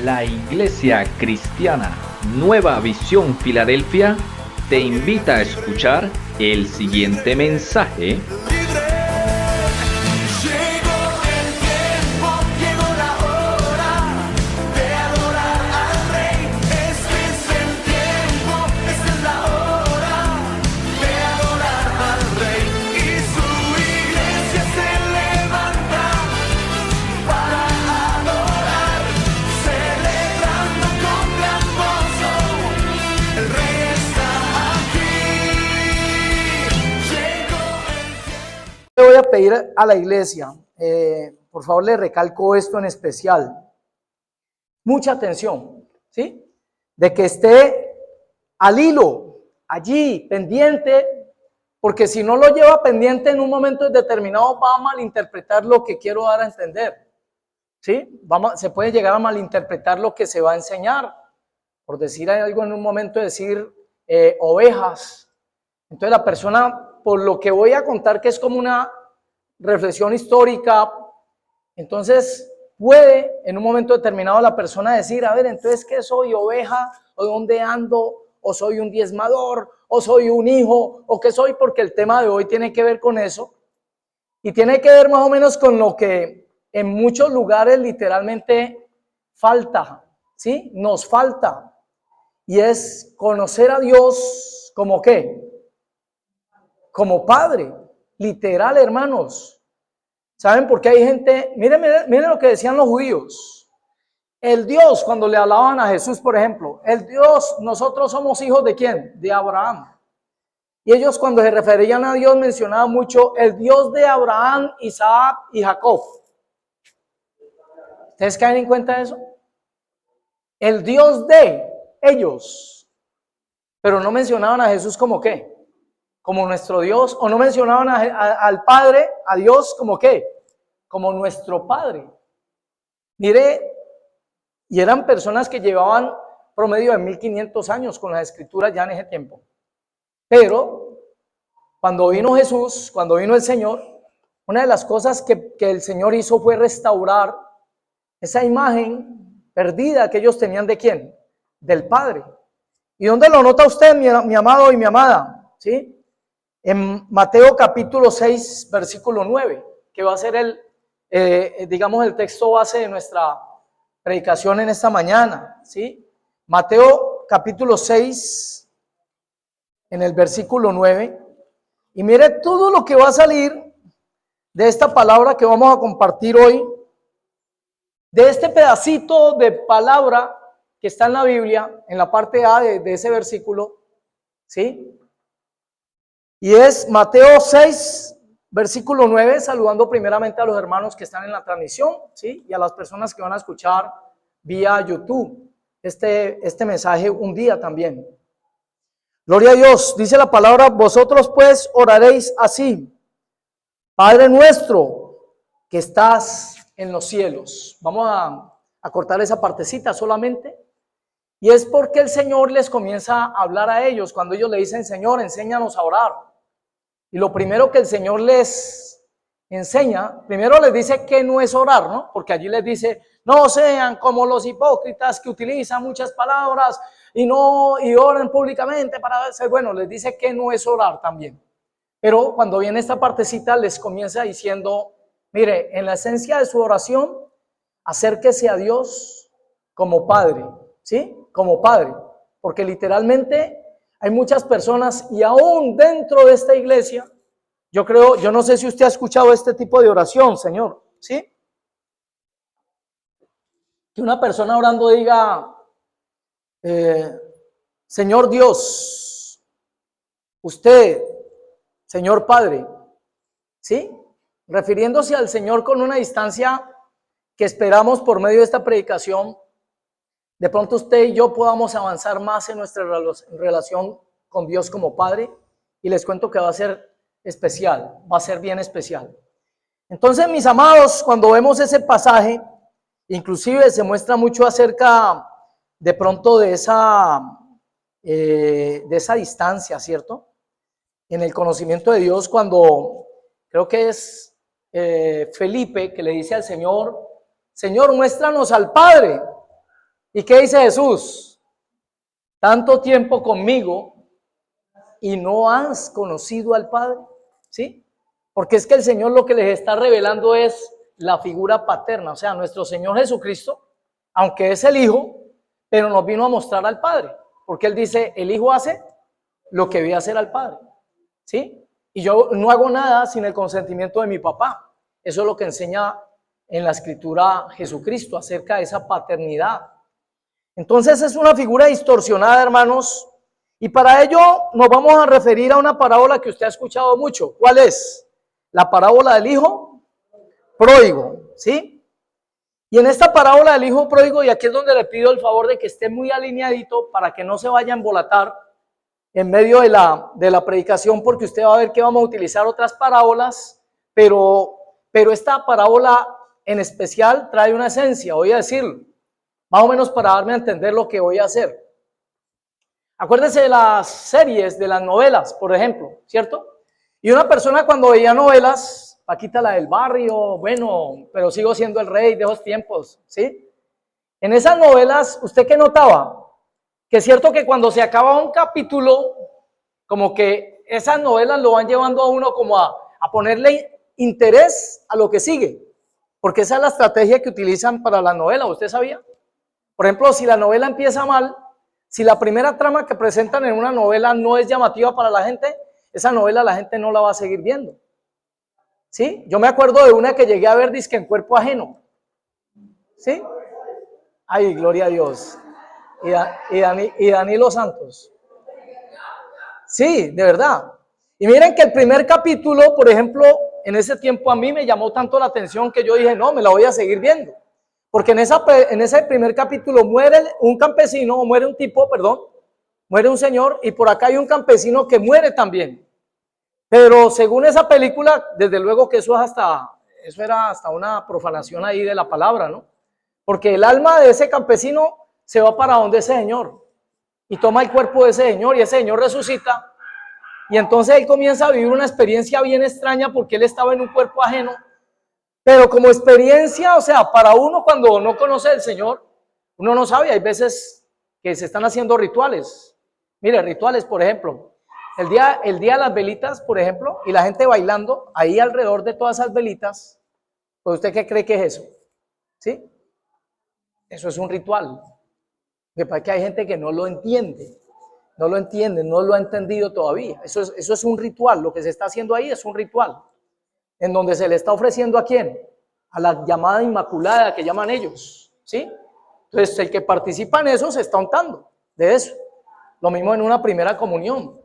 La Iglesia Cristiana Nueva Visión Filadelfia te invita a escuchar el siguiente mensaje. Voy a pedir a la iglesia, por favor le recalco esto en especial, mucha atención, ¿sí? De que esté al hilo, allí, pendiente, porque si no lo lleva pendiente en un momento determinado va a malinterpretar lo que quiero dar a entender, ¿sí? Se puede llegar a malinterpretar lo que se va a enseñar, por decir algo en un momento, decir ovejas. Entonces la persona, por lo que voy a contar, que es como una reflexión histórica, entonces puede en un momento determinado la persona decir, a ver, entonces ¿qué soy? ¿Oveja? ¿O dónde ando? ¿O soy un diezmador? ¿O soy un hijo? ¿O qué soy? Porque el tema de hoy tiene que ver con eso. Y tiene que ver más o menos con lo que en muchos lugares literalmente falta, ¿sí? Nos falta. Y es conocer a Dios como ¿qué? Como Padre, literal, hermanos. ¿Saben por qué hay gente? Miren lo que decían los judíos. El Dios, cuando le hablaban a Jesús, por ejemplo, el Dios, nosotros somos hijos ¿de quién? De Abraham. Y ellos cuando se referían a Dios mencionaban mucho el Dios de Abraham, Isaac y Jacob. ¿Ustedes caen en cuenta de eso? El Dios de ellos. Pero no mencionaban a Jesús como ¿qué? Como nuestro Dios, o no mencionaban al Padre, a Dios como ¿qué? Como nuestro Padre. Mire, y eran personas que llevaban promedio de 1500 años con las escrituras ya en ese tiempo. Pero cuando vino Jesús, cuando vino el Señor, una de las cosas que el Señor hizo fue restaurar esa imagen perdida que ellos tenían ¿de quién? Del Padre. ¿Y dónde lo nota usted, mi amado y mi amada? ¿Sí? En Mateo capítulo 6, versículo 9, que va a ser digamos, el texto base de nuestra predicación en esta mañana, ¿sí? Mateo capítulo 6, en el versículo 9, y mire todo lo que va a salir de esta palabra que vamos a compartir hoy, de este pedacito de palabra que está en la Biblia, en la parte A de ese versículo, ¿sí? Y es Mateo 6, versículo 9, saludando primeramente a los hermanos que están en la transmisión, ¿sí? Y a las personas que van a escuchar vía YouTube este mensaje un día también. Gloria a Dios, dice la palabra, vosotros pues oraréis así, Padre nuestro que estás en los cielos. Vamos a cortar esa partecita solamente. Y es porque el Señor les comienza a hablar a ellos cuando ellos le dicen, Señor, enséñanos a orar. Y lo primero que el Señor les enseña, primero les dice que no es orar, ¿no? Porque allí les dice, no sean como los hipócritas que utilizan muchas palabras y oran públicamente para ser bueno. Les dice que no es orar también. Pero cuando viene esta partecita les comienza diciendo, mire, en la esencia de su oración, acérquese a Dios como Padre, ¿sí? Como Padre. Porque literalmente hay muchas personas y aún dentro de esta iglesia, yo no sé si usted ha escuchado este tipo de oración, Señor, ¿sí? Que una persona orando diga, Señor Dios, usted, Señor Padre, ¿sí? Refiriéndose al Señor con una distancia que esperamos por medio de esta predicación, de pronto usted y yo podamos avanzar más en nuestra relación con Dios como Padre, y les cuento que va a ser especial, va a ser bien especial. Entonces, mis amados, cuando vemos ese pasaje, inclusive se muestra mucho acerca de pronto de esa distancia, ¿cierto? En el conocimiento de Dios, cuando creo que es Felipe que le dice al Señor, Señor, muéstranos al Padre. ¿Y qué dice Jesús? Tanto tiempo conmigo y no has conocido al Padre, ¿sí? Porque es que el Señor lo que les está revelando es la figura paterna, o sea, nuestro Señor Jesucristo, aunque es el Hijo, pero nos vino a mostrar al Padre, porque Él dice, el Hijo hace lo que ve hacer al Padre, ¿sí? Y yo no hago nada sin el consentimiento de mi papá. Eso es lo que enseña en la Escritura Jesucristo acerca de esa paternidad. Entonces es una figura distorsionada, hermanos, y para ello nos vamos a referir a una parábola que usted ha escuchado mucho. ¿Cuál es? La parábola del hijo pródigo, ¿sí? Y en esta parábola del hijo pródigo, y aquí es donde le pido el favor de que esté muy alineadito para que no se vaya a embolatar en medio de la predicación, porque usted va a ver que vamos a utilizar otras parábolas, pero esta parábola en especial trae una esencia, voy a decirlo, más o menos para darme a entender lo que voy a hacer. Acuérdense de las series, de las novelas, por ejemplo, ¿cierto? Y una persona cuando veía novelas, Paquita la del barrio, bueno, pero sigo siendo el rey de esos tiempos, ¿sí? En esas novelas, ¿usted qué notaba? Que es cierto que cuando se acaba un capítulo, como que esas novelas lo van llevando a uno como a ponerle interés a lo que sigue, porque esa es la estrategia que utilizan para la novela, ¿usted sabía? Por ejemplo, si la novela empieza mal, si la primera trama que presentan en una novela no es llamativa para la gente, esa novela la gente no la va a seguir viendo, ¿sí? Yo me acuerdo de una que llegué a ver, dizque en Cuerpo Ajeno, ¿sí? Ay, gloria a Dios. Y Danilo Santos. Sí, de verdad. Y miren que el primer capítulo, por ejemplo, en ese tiempo a mí me llamó tanto la atención que yo dije, no, me la voy a seguir viendo. Porque en ese primer capítulo muere un campesino, o muere un tipo, perdón, muere un señor, y por acá hay un campesino que muere también. Pero según esa película, desde luego que eso era hasta una profanación ahí de la palabra, ¿no? Porque el alma de ese campesino se va para donde ese señor y toma el cuerpo de ese señor, y ese señor resucita, y entonces él comienza a vivir una experiencia bien extraña porque él estaba en un cuerpo ajeno, pero como experiencia, o sea, para uno cuando no conoce al Señor, uno no sabe, hay veces que se están haciendo rituales. Mire, rituales, por ejemplo, el día de las velitas, por ejemplo, y la gente bailando ahí alrededor de todas esas velitas, pues ¿usted qué cree que es eso? ¿Sí? Eso es un ritual. Que pasa que hay gente que no lo entiende, no lo ha entendido todavía. Eso es un ritual, lo que se está haciendo ahí es un ritual, en donde se le está ofreciendo ¿a quién? A la llamada Inmaculada que llaman ellos, ¿sí? Entonces el que participa en eso se está untando de eso. Lo mismo en una primera comunión.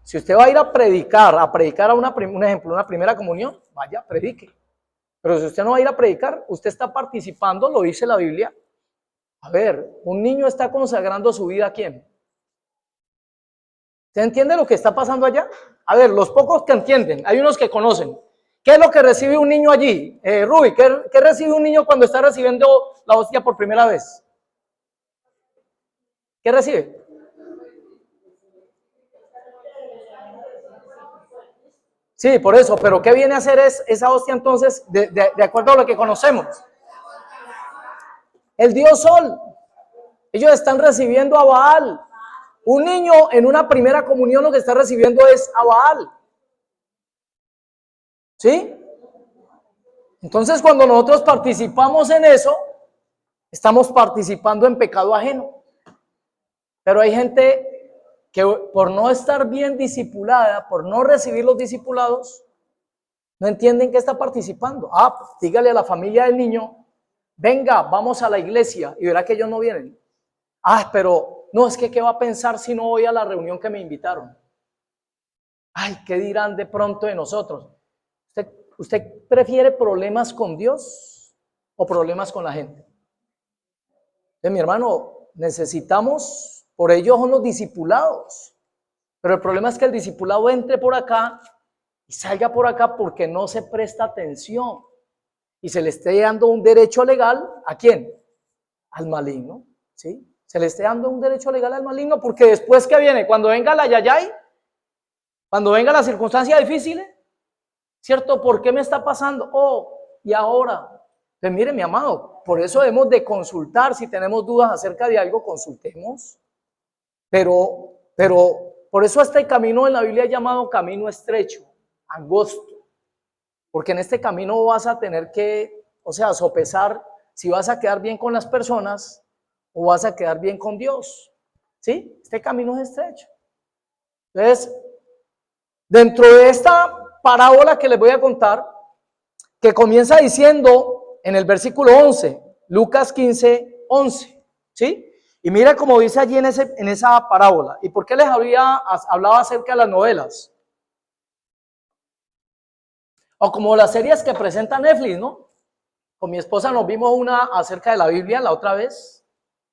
Si usted va a ir a predicar a un ejemplo, una primera comunión, vaya, predique. Pero si usted no va a ir a predicar, usted está participando, lo dice la Biblia. A ver, un niño está consagrando su vida ¿a quién? ¿Usted entiende lo que está pasando allá? A ver, los pocos que entienden, hay unos que conocen. ¿Qué es lo que recibe un niño allí? Ruby, ¿qué recibe un niño cuando está recibiendo la hostia por primera vez? ¿Qué recibe? Sí, por eso, pero ¿qué viene a hacer esa hostia entonces, de acuerdo a lo que conocemos? El dios Sol. Ellos están recibiendo a Baal. Un niño en una primera comunión lo que está recibiendo es a Baal. ¿Sí? Entonces cuando nosotros participamos en eso, estamos participando en pecado ajeno. Pero hay gente que por no estar bien discipulada, por no recibir los discipulados, no entienden que está participando. Pues dígale a la familia del niño, venga, vamos a la iglesia, y verá que ellos no vienen. Pero no, es que ¿qué va a pensar si no voy a la reunión que me invitaron? Ay, ¿qué dirán de pronto de nosotros? ¿Usted prefiere problemas con Dios o problemas con la gente? Entonces, mi hermano, necesitamos, por ello son los discipulados. Pero el problema es que el discipulado entre por acá y salga por acá porque no se presta atención y se le esté dando un derecho legal ¿a quién? Al maligno, ¿sí? Se le esté dando un derecho legal al maligno porque después que viene, cuando venga la yayay, cuando venga la circunstancia difícil, ¿cierto? ¿Por qué me está pasando? Y ahora. Entonces, mire, mi amado, por eso debemos de consultar. Si tenemos dudas acerca de algo, consultemos. Pero por eso este camino en la Biblia es llamado camino estrecho, angosto. Porque en este camino vas a tener que, sopesar si vas a quedar bien con las personas o vas a quedar bien con Dios. ¿Sí? Este camino es estrecho. Entonces, dentro de esta parábola que les voy a contar, que comienza diciendo en el versículo 11, Lucas 15, 11, ¿sí? Y mira cómo dice allí en esa parábola. ¿Y por qué les hablaba acerca de las novelas? O como las series que presenta Netflix, ¿no? Con mi esposa nos vimos una acerca de la Biblia la otra vez.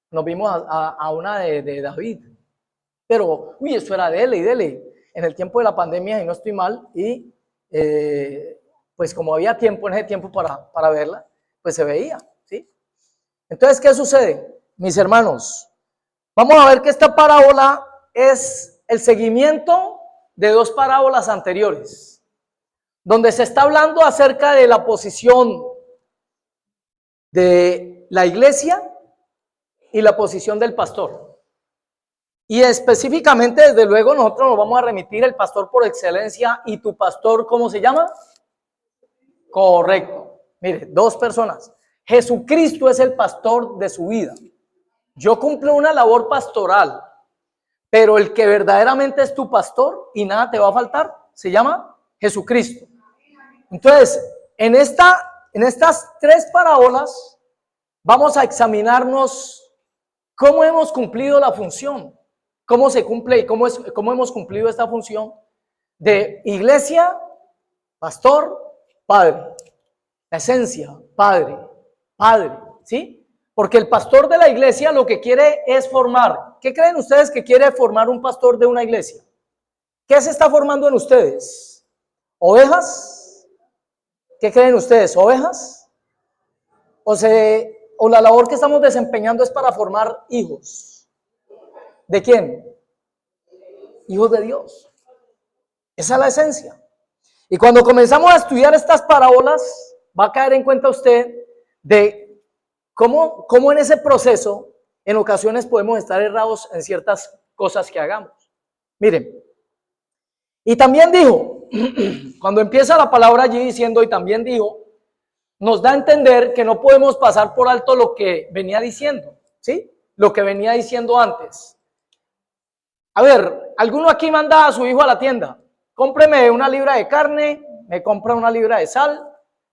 Nos vimos a una de David. Pero, eso era dele y dele. En el tiempo de la pandemia, y no estoy mal, y pues como había tiempo en ese tiempo para verla, pues se veía, ¿sí? Entonces, ¿qué sucede? Mis hermanos, vamos a ver que esta parábola es el seguimiento de dos parábolas anteriores, donde se está hablando acerca de la posición de la iglesia y la posición del pastor. Y específicamente, desde luego, nosotros nos vamos a remitir el pastor por excelencia. ¿Y tu pastor cómo se llama? Correcto. Mire, dos personas. Jesucristo es el pastor de su vida. Yo cumplo una labor pastoral, pero el que verdaderamente es tu pastor y nada te va a faltar, se llama Jesucristo. Entonces, en estas tres parábolas vamos a examinarnos cómo hemos cumplido la función, cómo se cumple y cómo hemos cumplido esta función de iglesia, pastor, padre. La esencia, padre, ¿sí? Porque el pastor de la iglesia lo que quiere es formar. ¿Qué creen ustedes que quiere formar un pastor de una iglesia? ¿Qué se está formando en ustedes? ¿Ovejas? ¿Qué creen ustedes? ¿Ovejas? O la labor que estamos desempeñando es para formar hijos. ¿De quién? Hijos de Dios. Esa es la esencia. Y cuando comenzamos a estudiar estas parábolas, va a caer en cuenta usted de cómo en ese proceso, en ocasiones podemos estar errados en ciertas cosas que hagamos. Miren, y también dijo, cuando empieza la palabra allí diciendo y también dijo, nos da a entender que no podemos pasar por alto lo que venía diciendo, ¿sí? Lo que venía diciendo antes. A ver, ¿alguno aquí manda a su hijo a la tienda? Cómpreme una libra de carne, me compra una libra de sal,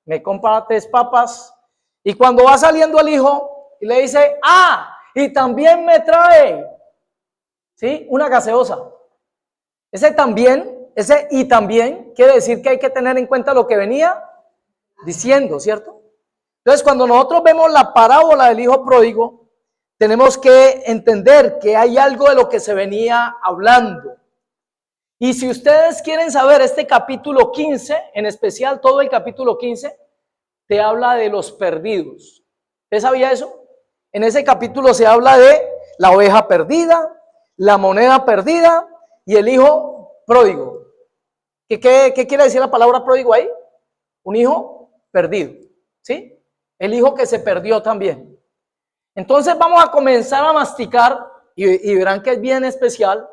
me compra 3 papas, y cuando va saliendo el hijo y le dice, y también me trae, ¿sí? Una gaseosa. Ese y también quiere decir que hay que tener en cuenta lo que venía diciendo, ¿cierto? Entonces, cuando nosotros vemos la parábola del hijo pródigo, tenemos que entender que hay algo de lo que se venía hablando. Y si ustedes quieren saber, este capítulo 15, en especial todo el capítulo 15, te habla de los perdidos. ¿Usted sabía eso? En ese capítulo se habla de la oveja perdida, la moneda perdida y el hijo pródigo. ¿Qué quiere decir la palabra pródigo ahí? Un hijo perdido, ¿sí? El hijo que se perdió también. Entonces vamos a comenzar a masticar y verán que es bien especial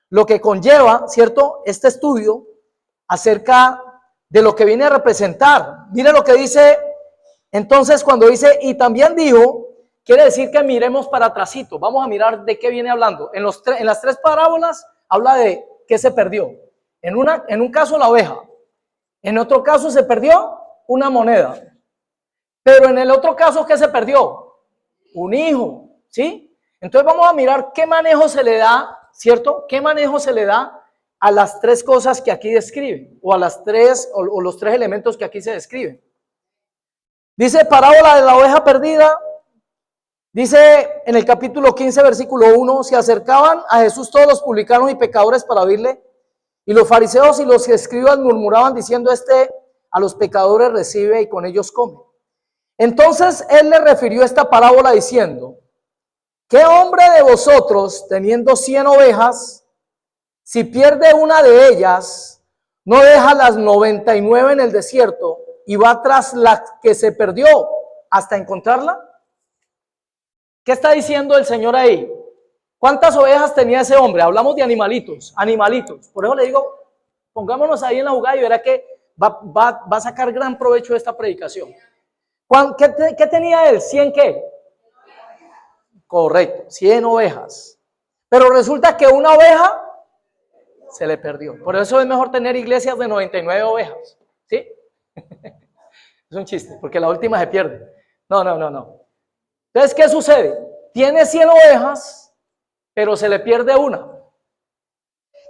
lo que conlleva, ¿cierto?, este estudio acerca de lo que viene a representar. Mire lo que dice, entonces cuando dice, y también dijo, quiere decir que miremos para atrásito. Vamos a mirar de qué viene hablando. En las 3 parábolas habla de qué se perdió. En un caso la oveja, en otro caso se perdió una moneda. Pero en el otro caso, ¿qué se perdió? Un hijo, ¿sí? Entonces vamos a mirar qué manejo se le da, ¿cierto? ¿Qué manejo se le da a las 3 cosas que aquí describen? O a las 3, o los 3 elementos que aquí se describen. Dice parábola de la oveja perdida. Dice en el capítulo 15, versículo 1, se acercaban a Jesús todos los publicanos y pecadores para oírle. Y los fariseos y los escribas murmuraban diciendo, a los pecadores recibe y con ellos come. Entonces él le refirió esta parábola diciendo, ¿qué hombre de vosotros, teniendo 100 ovejas, si pierde una de ellas, no deja las 99 en el desierto y va tras la que se perdió hasta encontrarla. ¿Qué está diciendo el Señor ahí? ¿Cuántas ovejas tenía ese hombre? Hablamos de animalitos, animalitos. Por eso le digo, pongámonos ahí en la jugada y verá que va a sacar gran provecho de esta predicación. ¿Qué tenía él? ¿100 qué? Correcto, 100 ovejas. Pero resulta que una oveja se le perdió. Por eso es mejor tener iglesias de 99 ovejas. ¿Sí? Es un chiste, porque la última se pierde. No. Entonces, ¿qué sucede? Tiene 100 ovejas, pero se le pierde una.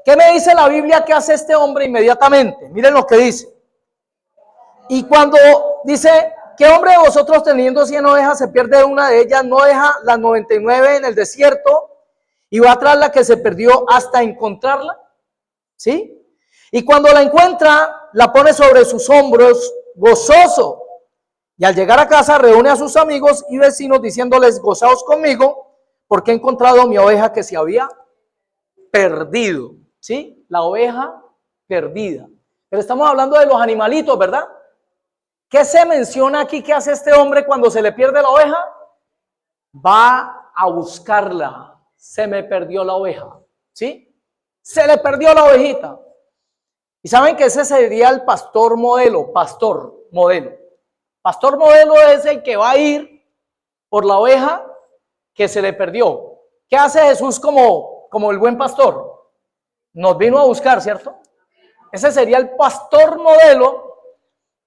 ¿Qué me dice la Biblia que hace este hombre inmediatamente? Miren lo que dice. Y cuando dice, ¿qué hombre de vosotros teniendo 100 ovejas se pierde una de ellas, no deja las 99 en el desierto y va tras la que se perdió hasta encontrarla? ¿Sí? Y cuando la encuentra, la pone sobre sus hombros gozoso. Y al llegar a casa reúne a sus amigos y vecinos diciéndoles, gozaos conmigo, porque he encontrado mi oveja que se había perdido. ¿Sí? La oveja perdida. Pero estamos hablando de los animalitos, ¿verdad? ¿Qué se menciona aquí que hace este hombre cuando se le pierde la oveja? Va a buscarla. Se me perdió la oveja. ¿Sí? Se le perdió la ovejita. Y saben que ese sería el pastor modelo. Pastor modelo es el que va a ir por la oveja que se le perdió. ¿Qué hace Jesús como el buen pastor? Nos vino a buscar, ¿cierto? Ese sería el pastor modelo.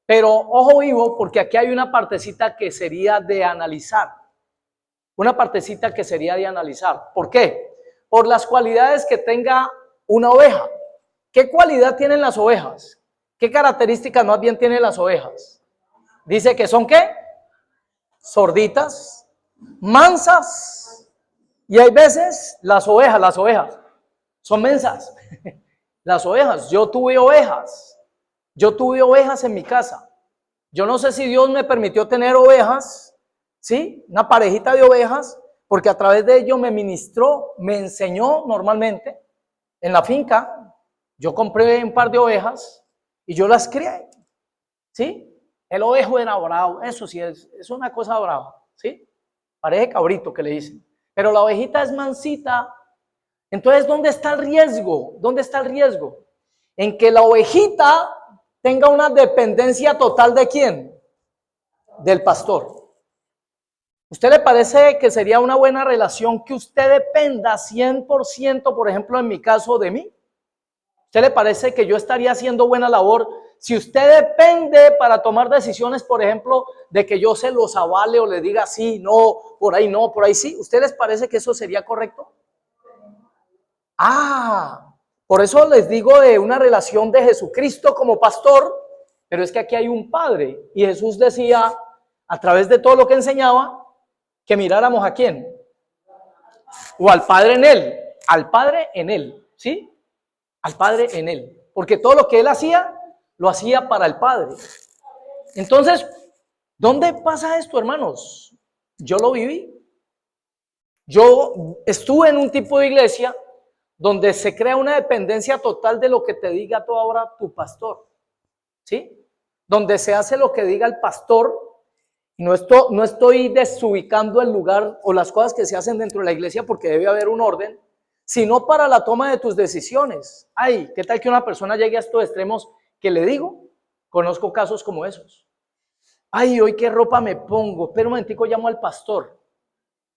Pero ojo vivo, porque aquí hay una partecita que sería de analizar. Una partecita que sería de analizar. ¿Por qué? Por las cualidades que tenga una oveja. ¿Qué cualidad tienen las ovejas? ¿Qué características más bien tienen las ovejas? Dice que son ¿qué? Sorditas, mansas. Y hay veces las ovejas son mensas. Las ovejas, yo tuve ovejas en mi casa. Yo no sé si Dios me permitió tener ovejas, ¿sí? Una parejita de ovejas, porque a través de ello me ministró, me enseñó normalmente en la finca. Yo compré un par de ovejas y yo las crié, ¿sí? El ovejo era bravo, eso sí, es una cosa brava, ¿sí? Parece cabrito que le dicen. Pero la ovejita es mansita. Entonces, ¿dónde está el riesgo? ¿Dónde está el riesgo? En que la ovejita tenga una dependencia total ¿de quién? Del pastor. ¿Usted le parece que sería una buena relación que usted dependa 100%, por ejemplo, en mi caso, de mí? ¿Usted le parece que yo estaría haciendo buena labor si usted depende para tomar decisiones, por ejemplo, de que yo se los avale o le diga sí, no, por ahí sí? ¿Usted les parece que eso sería correcto? Por eso les digo de una relación de Jesucristo como pastor, pero es que aquí hay un padre y Jesús decía a través de todo lo que enseñaba que miráramos a quién, o al Padre en él, ¿sí? Al Padre en él, porque todo lo que él hacía, lo hacía para el Padre. Entonces, ¿dónde pasa esto, hermanos? Yo lo viví. Yo estuve en un tipo de iglesia donde se crea una dependencia total de lo que te diga toda hora tu pastor, ¿sí? Donde se hace lo que diga el pastor. No estoy desubicando el lugar o las cosas que se hacen dentro de la iglesia porque debe haber un orden, sino para la toma de tus decisiones. Ay, ¿qué tal que una persona llegue a estos extremos que le digo? Conozco casos como esos. Ay, hoy qué ropa me pongo. Espera un momentico, llamo al pastor,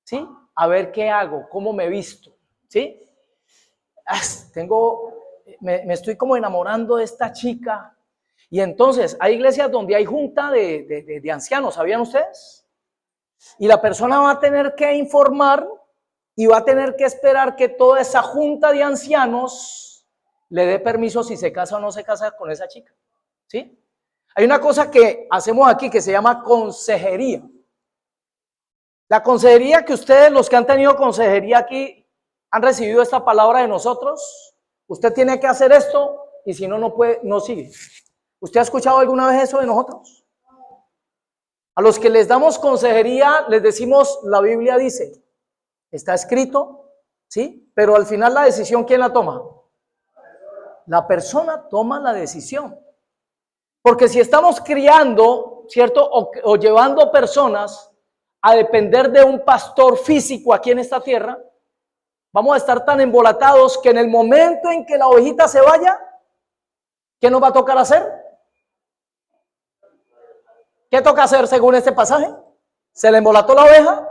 ¿sí? A ver qué hago, cómo me visto, ¿sí? Me estoy como enamorando de esta chica. Y entonces hay iglesias donde hay junta de ancianos, ¿sabían ustedes? Y la persona va a tener que informar y va a tener que esperar que toda esa junta de ancianos le dé permiso si se casa o no se casa con esa chica, ¿sí? Hay una cosa que hacemos aquí que se llama consejería. La consejería que ustedes, los que han tenido consejería aquí, han recibido esta palabra de nosotros. Usted tiene que hacer esto y si no, no puede, no sigue. ¿Usted ha escuchado alguna vez eso de nosotros? A los que les damos consejería les decimos, la Biblia dice, está escrito, ¿sí? Pero al final la decisión, ¿quién la toma? La persona toma la decisión. Porque si estamos criando ¿cierto? O llevando personas a depender de un pastor físico aquí en esta tierra, vamos a estar tan embolatados que en el momento en que la ovejita se vaya, ¿qué nos va a tocar hacer? ¿Qué toca hacer según este pasaje? Se le embolató la oveja.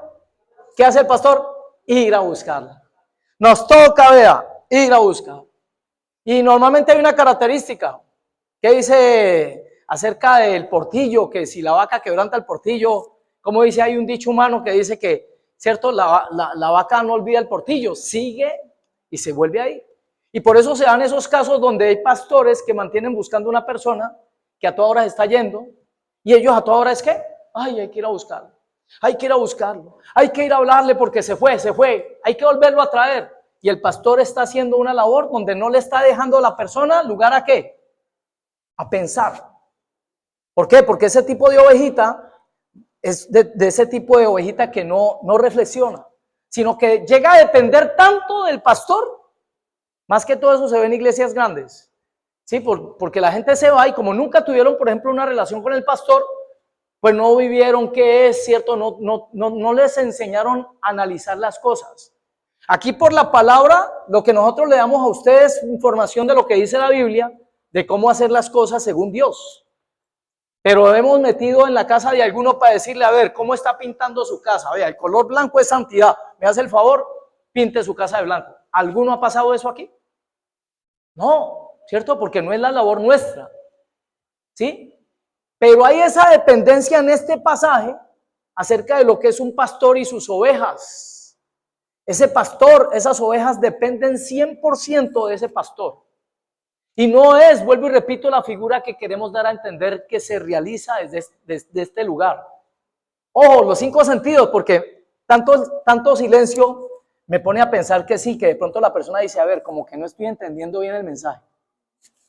¿Qué hace el pastor? Ir a buscarla. Nos toca, vea, ir a buscar. Y normalmente hay una característica que dice acerca del portillo, que si la vaca quebranta el portillo, como dice, hay un dicho humano que dice que, ¿cierto? La vaca no olvida el portillo, sigue y se vuelve ahí. Y por eso se dan esos casos donde hay pastores que mantienen buscando una persona que a toda hora se está yendo, y ellos a toda hora es que, ay, hay que ir a buscarlo, hay que ir a buscarlo, hay que ir a hablarle porque se fue, hay que volverlo a traer. Y el pastor está haciendo una labor donde no le está dejando a la persona lugar a ¿qué? A pensar. ¿Por qué? Porque ese tipo de ovejita es de ese tipo de ovejita que no reflexiona, sino que llega a depender tanto del pastor. Más que todo eso se ve en iglesias grandes, ¿sí? Porque la gente se va y como nunca tuvieron, por ejemplo, una relación con el pastor, pues no vivieron qué es, ¿cierto? No les enseñaron a analizar las cosas. Aquí por la palabra, lo que nosotros le damos a ustedes es información de lo que dice la Biblia, de cómo hacer las cosas según Dios. Pero hemos metido en la casa de alguno para decirle, a ver, ¿cómo está pintando su casa? Vea, el color blanco es santidad. ¿Me hace el favor? Pinte su casa de blanco. ¿Alguno ha pasado eso aquí? No, ¿cierto? Porque no es la labor nuestra, ¿sí? Pero hay esa dependencia en este pasaje acerca de lo que es un pastor y sus ovejas. Ese pastor, esas ovejas dependen 100% de ese pastor. Y no es, vuelvo y repito, la figura que queremos dar a entender que se realiza desde este lugar. Ojo, los 5 sentidos, porque tanto silencio me pone a pensar que sí, que de pronto la persona dice, a ver, como que no estoy entendiendo bien el mensaje.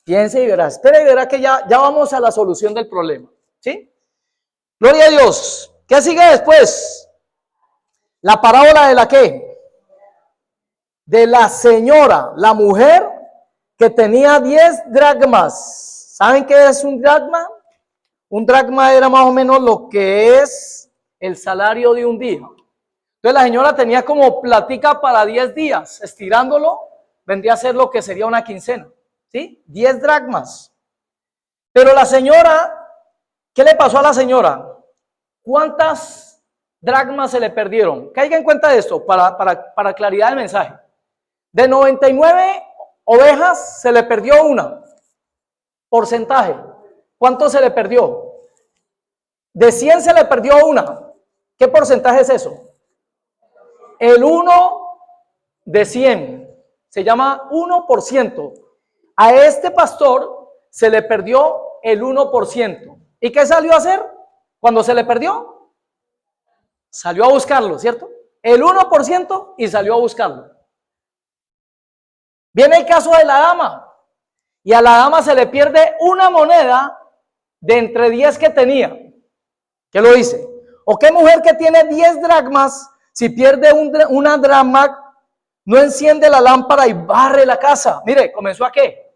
Piense y verá, espere y verá que ya vamos a la solución del problema, ¿sí? Gloria a Dios. ¿Qué sigue después? La parábola de la ¿qué? De la señora, la mujer que tenía 10 dracmas. ¿Saben qué es un dracma? Un dracma era más o menos lo que es el salario de un día. Entonces la señora tenía como platica para 10 días, estirándolo, vendría a ser lo que sería una quincena, ¿sí? 10 dracmas. Pero la señora, ¿qué le pasó a la señora? ¿Cuántas dracmas se le perdieron? Caiga en cuenta de esto para claridad del mensaje. De 99 ovejas se le perdió una. Porcentaje. ¿Cuánto se le perdió? De 100 se le perdió una. ¿Qué porcentaje es eso? El 1 de 100. Se llama 1%. A este pastor se le perdió el 1%. ¿Y qué salió a hacer cuando se le perdió? Salió a buscarlo, ¿cierto? El 1% y salió a buscarlo. Viene el caso de la dama. Y a la dama se le pierde una moneda de entre 10 que tenía. ¿Qué lo dice? ¿O qué mujer que tiene 10 dracmas, si pierde una dracma, no enciende la lámpara y barre la casa? Mire, ¿comenzó a qué?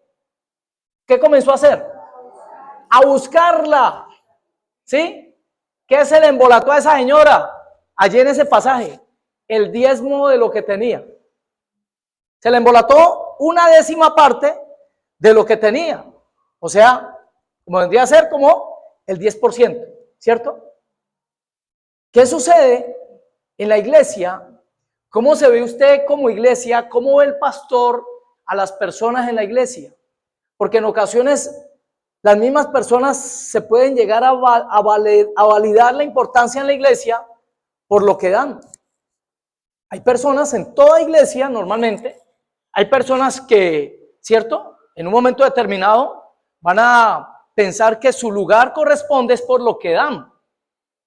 ¿Qué comenzó a hacer? A buscarla. ¿Sí? ¿Qué se le embolató a esa señora? Allí en ese pasaje, el diezmo de lo que tenía. Se le embolató una décima parte de lo que tenía. O sea, como vendría a ser como el 10%, ¿cierto? ¿Qué sucede en la iglesia? ¿Cómo se ve usted como iglesia? ¿Cómo ve el pastor a las personas en la iglesia? Porque en ocasiones las mismas personas se pueden llegar a validar la importancia en la iglesia por lo que dan. Hay personas en toda iglesia, normalmente, hay personas que, ¿cierto? En un momento determinado van a pensar que su lugar corresponde es por lo que dan.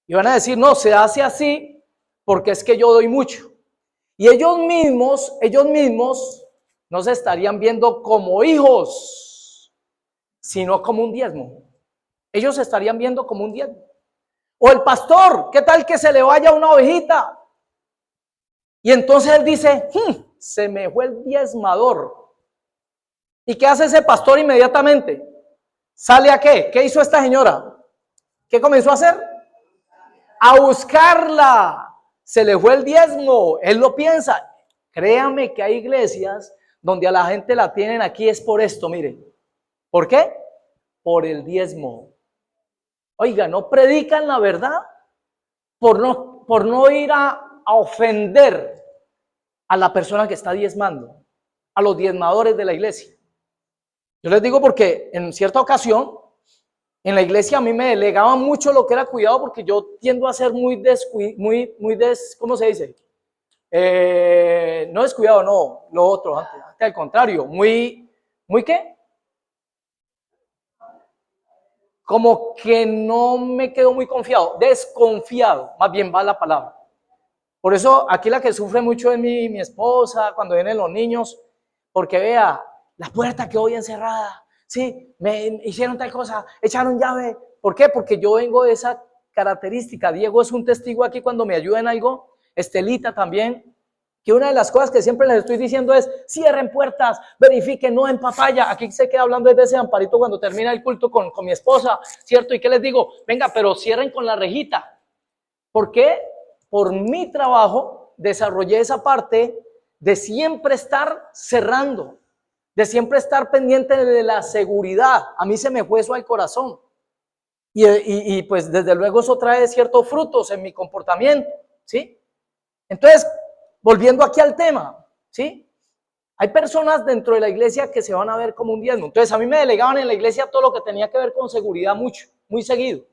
Y van a decir, no, se hace así porque es que yo doy mucho. Y ellos mismos no se estarían viendo como hijos, sino como un diezmo. Ellos se estarían viendo como un diezmo. O el pastor, ¿qué tal que se le vaya una ovejita? Y entonces él dice, se me fue el diezmador. ¿Y qué hace ese pastor inmediatamente? ¿Sale a qué? ¿Qué hizo esta señora? ¿qué comenzó a hacer? A buscarla. Se le fue el diezmo. Él lo piensa. Créame que hay iglesias donde a la gente la tienen aquí es por esto, miren. ¿Por qué? Por el diezmo. Oiga, no predican la verdad por no ir a ofender a la persona que está diezmando, a los diezmadores de la iglesia. Yo les digo porque en cierta ocasión en la iglesia a mí me delegaban mucho lo que era cuidado, porque yo tiendo a ser ¿cómo se dice? No descuidado, no, lo otro, antes al contrario, ¿muy qué? Como que no me quedo muy confiado, desconfiado, más bien va la palabra. Por eso aquí la que sufre mucho es mi esposa, cuando vienen los niños, porque vea, la puerta que hoy encerrada, sí, me hicieron tal cosa, echaron llave. ¿Por qué? Porque yo vengo de esa característica. Diego es un testigo aquí cuando me ayuda en algo, Estelita también, que una de las cosas que siempre les estoy diciendo es: cierren puertas, verifiquen, no en papaya. Aquí se queda hablando desde ese amparito cuando termina el culto con mi esposa, ¿cierto? ¿Y qué les digo? Venga, pero cierren con la rejita. ¿Por qué? Por mi trabajo desarrollé esa parte de siempre estar cerrando, de siempre estar pendiente de la seguridad. A mí se me fue eso al corazón. Y pues desde luego eso trae ciertos frutos en mi comportamiento, ¿sí? Entonces, volviendo aquí al tema, ¿sí? Hay personas dentro de la iglesia que se van a ver como un diezmo. Entonces a mí me delegaban en la iglesia todo lo que tenía que ver con seguridad mucho, muy seguido.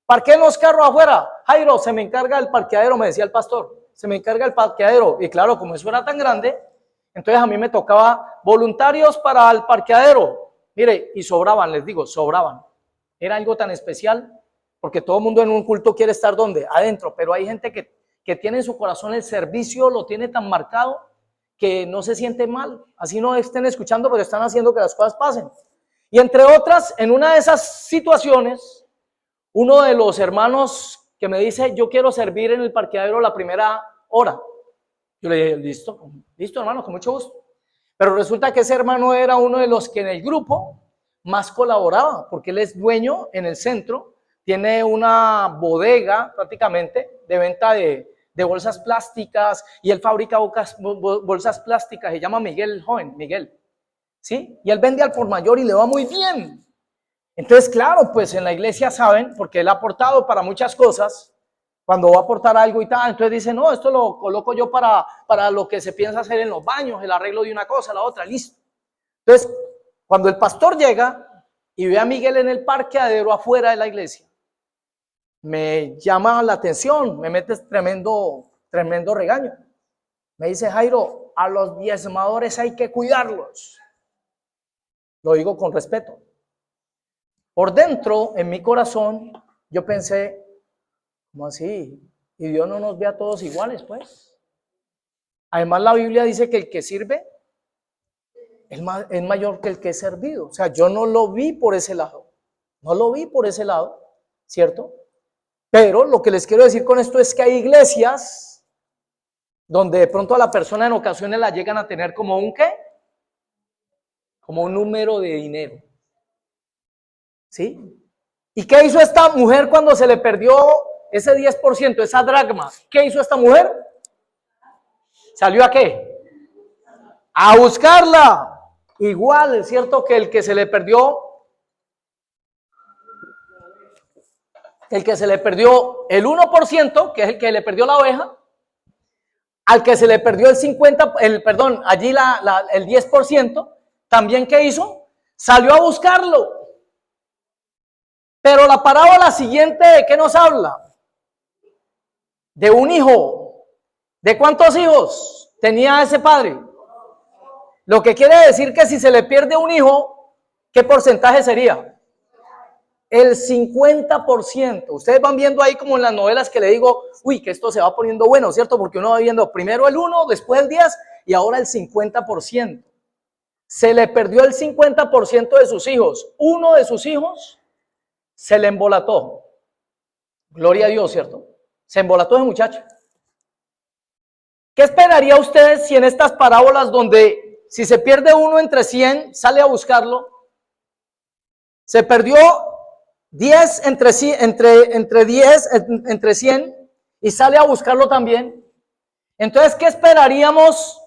Parqueen los carros afuera. Jairo, se me encarga el parqueadero, me decía el pastor. Se me encarga el parqueadero. Y claro, como eso era tan grande, entonces a mí me tocaba voluntarios para el parqueadero. Mire, y sobraban, les digo, sobraban. Era algo tan especial, porque todo el mundo en un culto quiere estar ¿dónde? Adentro, pero hay gente que tiene en su corazón el servicio, lo tiene tan marcado que no se siente mal. Así no estén escuchando, pero están haciendo que las cosas pasen. Y entre otras, en una de esas situaciones, uno de los hermanos que me dice: yo quiero servir en el parqueadero la primera hora. Yo le dije: listo hermano, con mucho gusto. Pero resulta que ese hermano era uno de los que en el grupo más colaboraba, porque él es dueño en el centro, tiene una bodega prácticamente de venta de bolsas plásticas, y él fabrica bolsas plásticas. Se llama Miguel, el joven, Miguel, ¿sí? Y él vende al por mayor y le va muy bien. Entonces, claro, pues en la iglesia saben, porque él ha aportado para muchas cosas, cuando va a aportar algo y tal, entonces dice: no, esto lo coloco yo para lo que se piensa hacer en los baños, el arreglo de una cosa, la otra, listo. Entonces, cuando el pastor llega y ve a Miguel en el parqueadero afuera de la iglesia, me llama la atención, me mete tremendo regaño. Me dice: Jairo, a los diezmadores hay que cuidarlos. Lo digo con respeto. Por dentro, en mi corazón, yo pensé: ¿cómo así? ¿Y Dios no nos ve a todos iguales, pues? Además, la Biblia dice que el que sirve es mayor que el que es servido. O sea, yo no lo vi por ese lado. No lo vi por ese lado, ¿cierto? Pero lo que les quiero decir con esto es que hay iglesias donde de pronto a la persona en ocasiones la llegan a tener como un ¿qué? Como un número de dinero. ¿Sí? ¿Y qué hizo esta mujer cuando se le perdió ese 10%, esa dracma? ¿Qué hizo esta mujer? ¿Salió a qué? A buscarla. Igual, es cierto que el que se le perdió el 1%, que es el que le perdió la oveja, al que se le perdió el 10%, también ¿qué hizo? Salió a buscarlo. Pero la parábola siguiente, ¿de qué nos habla? De un hijo. ¿De cuántos hijos tenía ese padre? Lo que quiere decir que si se le pierde un hijo, ¿qué porcentaje sería? El 50%. Ustedes van viendo ahí como en las novelas que le digo, uy, que esto se va poniendo bueno, ¿cierto? Porque uno va viendo primero el 1, después el 10 y ahora el 50%. Se le perdió el 50% de sus hijos. Uno de sus hijos se le embolató. Gloria a Dios, ¿cierto? Se embolató ese muchacho. ¿Qué esperaría ustedes si en estas parábolas donde si se pierde uno entre 100, sale a buscarlo? Se perdió 10 entre 100 y sale a buscarlo también. Entonces, ¿qué esperaríamos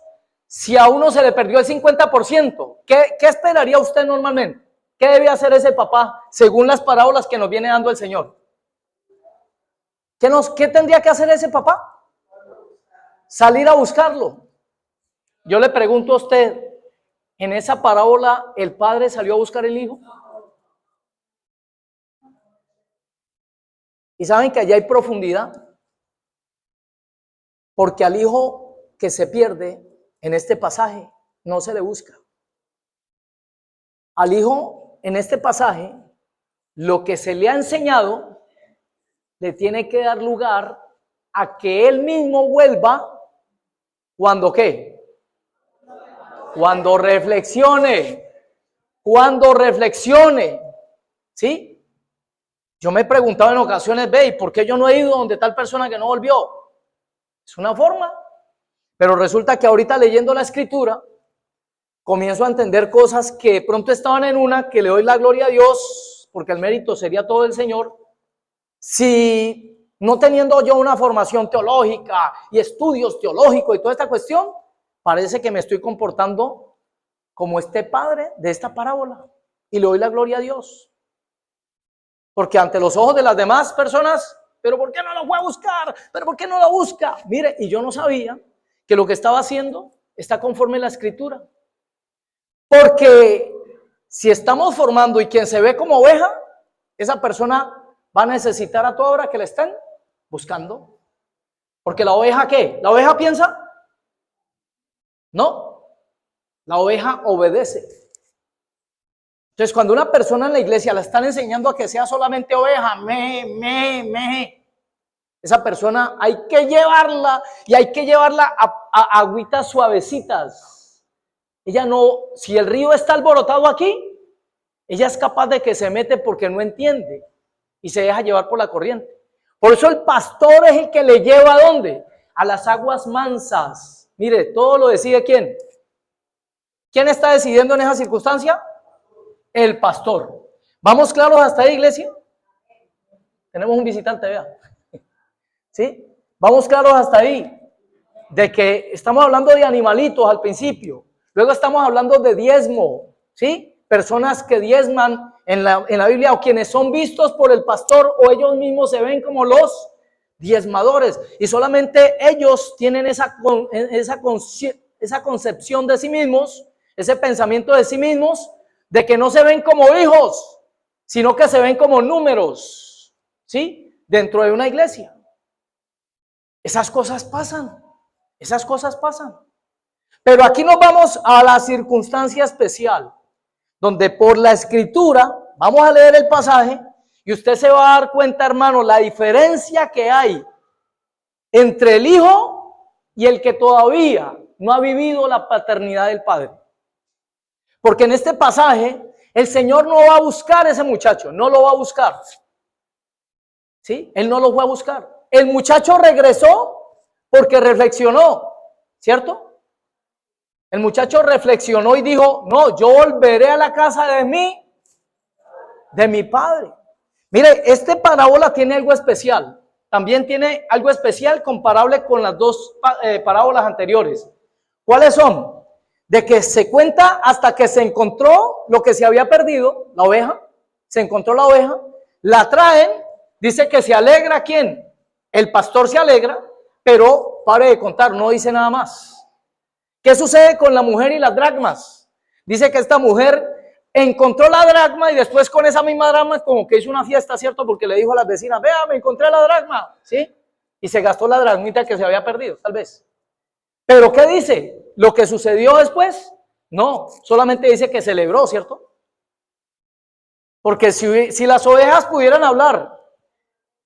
si a uno se le perdió el 50%? ¿Qué esperaría usted normalmente? ¿Qué debe hacer ese papá según las parábolas que nos viene dando el Señor? ¿Qué tendría que hacer ese papá? Salir a buscarlo. Yo le pregunto a usted, ¿en esa parábola el padre salió a buscar el hijo? Y saben que allá hay profundidad, porque al hijo que se pierde en este pasaje no se le busca. Al hijo en este pasaje, lo que se le ha enseñado le tiene que dar lugar a que él mismo vuelva. ¿Cuándo qué? Cuando reflexione. Cuando reflexione. ¿Sí? Yo me he preguntado en ocasiones, ve, ¿y por qué yo no he ido donde tal persona que no volvió? Es una forma. Pero resulta que ahorita leyendo la escritura, comienzo a entender cosas que de pronto estaban en una, que le doy la gloria a Dios, porque el mérito sería todo el Señor. Si no teniendo yo una formación teológica y estudios teológicos y toda esta cuestión, parece que me estoy comportando como este padre de esta parábola. Y le doy la gloria a Dios. Porque ante los ojos de las demás personas, ¿pero por qué no lo fue a buscar? ¿Pero por qué no lo busca? Mire, y yo no sabía que lo que estaba haciendo está conforme a la escritura. Porque si estamos formando y quien se ve como oveja, esa persona va a necesitar a toda hora que le estén buscando. Porque la oveja, ¿qué? ¿La oveja piensa? No. La oveja obedece. Entonces, cuando una persona en la iglesia la están enseñando a que sea solamente oveja, esa persona hay que llevarla y hay que llevarla a agüitas suavecitas. Ella no, si el río está alborotado aquí, ella es capaz de que se mete porque no entiende y se deja llevar por la corriente. Por eso el pastor es el que le lleva ¿a dónde? A las aguas mansas. Mire, todo lo decide ¿quién? ¿Quién está decidiendo en esa circunstancia? El pastor. ¿Vamos claros hasta ahí, iglesia? Tenemos un visitante, vea. ¿Sí? Vamos claros hasta ahí. De que estamos hablando de animalitos al principio. Luego estamos hablando de diezmo. ¿Sí? Personas que diezman en la Biblia o quienes son vistos por el pastor o ellos mismos se ven como los diezmadores. Y solamente ellos tienen esa concepción de sí mismos, ese pensamiento de sí mismos, de que no se ven como hijos, sino que se ven como números, ¿sí? Dentro de una iglesia. Esas cosas pasan, esas cosas pasan. Pero aquí nos vamos a la circunstancia especial, donde por la escritura, vamos a leer el pasaje, y usted se va a dar cuenta, hermano, la diferencia que hay entre el hijo y el que todavía no ha vivido la paternidad del padre. Porque en este pasaje, el Señor no va a buscar a ese muchacho, no lo va a buscar. ¿Sí? Él no lo fue a buscar. El muchacho regresó porque reflexionó, ¿cierto? El muchacho reflexionó y dijo, no, yo volveré a la casa de mi padre. Mire, esta parábola tiene algo especial. También tiene algo especial comparable con las dos parábolas anteriores. ¿Cuáles son? De que se cuenta hasta que se encontró lo que se había perdido, la oveja, se encontró la oveja, la traen, dice que se alegra ¿quién? El pastor se alegra, pero pare de contar, no dice nada más. ¿Qué sucede con la mujer y las dracmas? Dice que esta mujer encontró la dracma y después con esa misma dracma como que hizo una fiesta, ¿cierto? Porque le dijo a las vecinas, vea, me encontré la dracma, ¿sí? Y se gastó la dracmita que se había perdido, tal vez. ¿Pero qué dice? ¿Lo que sucedió después? No, solamente dice que celebró, ¿cierto? Porque si las ovejas pudieran hablar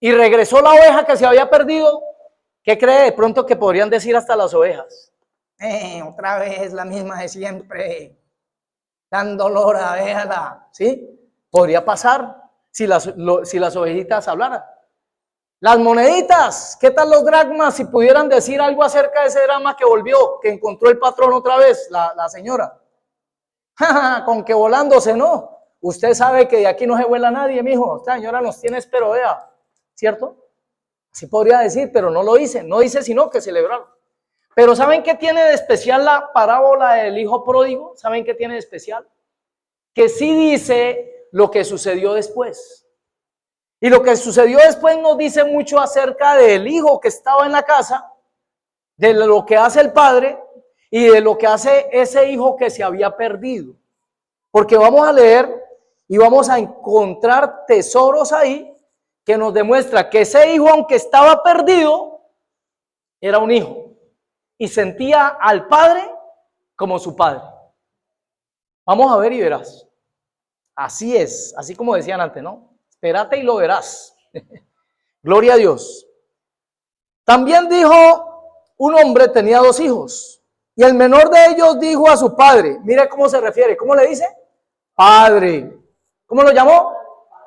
y regresó la oveja que se había perdido, ¿qué cree de pronto que podrían decir hasta las ovejas? Otra vez la misma de siempre, dan dolor a verla, ¿sí? Podría pasar si las ovejitas hablaran. Las moneditas, ¿qué tal los dracmas? Si pudieran decir algo acerca de ese drama que volvió, que encontró el patrón otra vez, la señora. Con que volándose, ¿no? usted sabe que de aquí no se vuela nadie, mijo. Esta señora nos tiene, pero vea, ¿cierto? Así podría decir, pero no lo dice. No dice sino que celebraron. Pero ¿saben qué tiene de especial la parábola del hijo pródigo? ¿Saben qué tiene de especial? Que sí dice lo que sucedió después. Y lo que sucedió después nos dice mucho acerca del hijo que estaba en la casa, de lo que hace el padre y de lo que hace ese hijo que se había perdido. Porque vamos a leer y vamos a encontrar tesoros ahí que nos demuestra que ese hijo, aunque estaba perdido, era un hijo y sentía al padre como su padre. Vamos a ver y verás. Así es, así como decían antes, ¿no? Espérate y lo verás. Gloria a Dios. También dijo, un hombre tenía 2 hijos y el menor de ellos dijo a su padre, mire cómo se refiere, ¿cómo le dice? Padre. ¿Cómo lo llamó?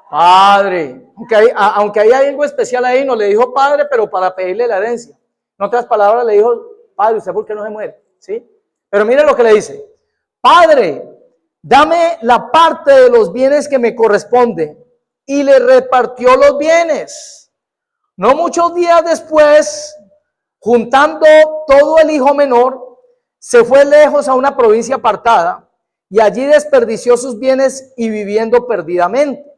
Padre. Aunque hay algo especial ahí, no le dijo padre, pero para pedirle la herencia. En otras palabras le dijo, padre, ¿usted por qué no se muere? ¿Sí? Pero mire lo que le dice. Padre, dame la parte de los bienes que me corresponde. Y le repartió los bienes. No muchos días después, juntando todo el hijo menor, se fue lejos a una provincia apartada y allí desperdició sus bienes y viviendo perdidamente.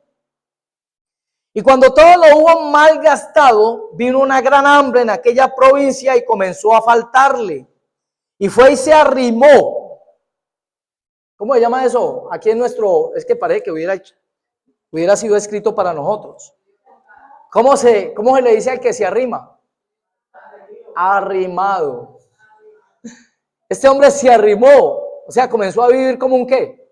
Y cuando todo lo hubo mal gastado, vino una gran hambre en aquella provincia y comenzó a faltarle. Y fue y se arrimó. ¿Cómo se llama eso? Aquí en nuestro, es que parece que hubiera sido escrito para nosotros. ¿Cómo se le dice al que se arrima? Arrimado. Este hombre se arrimó, o sea, comenzó a vivir como un ¿qué?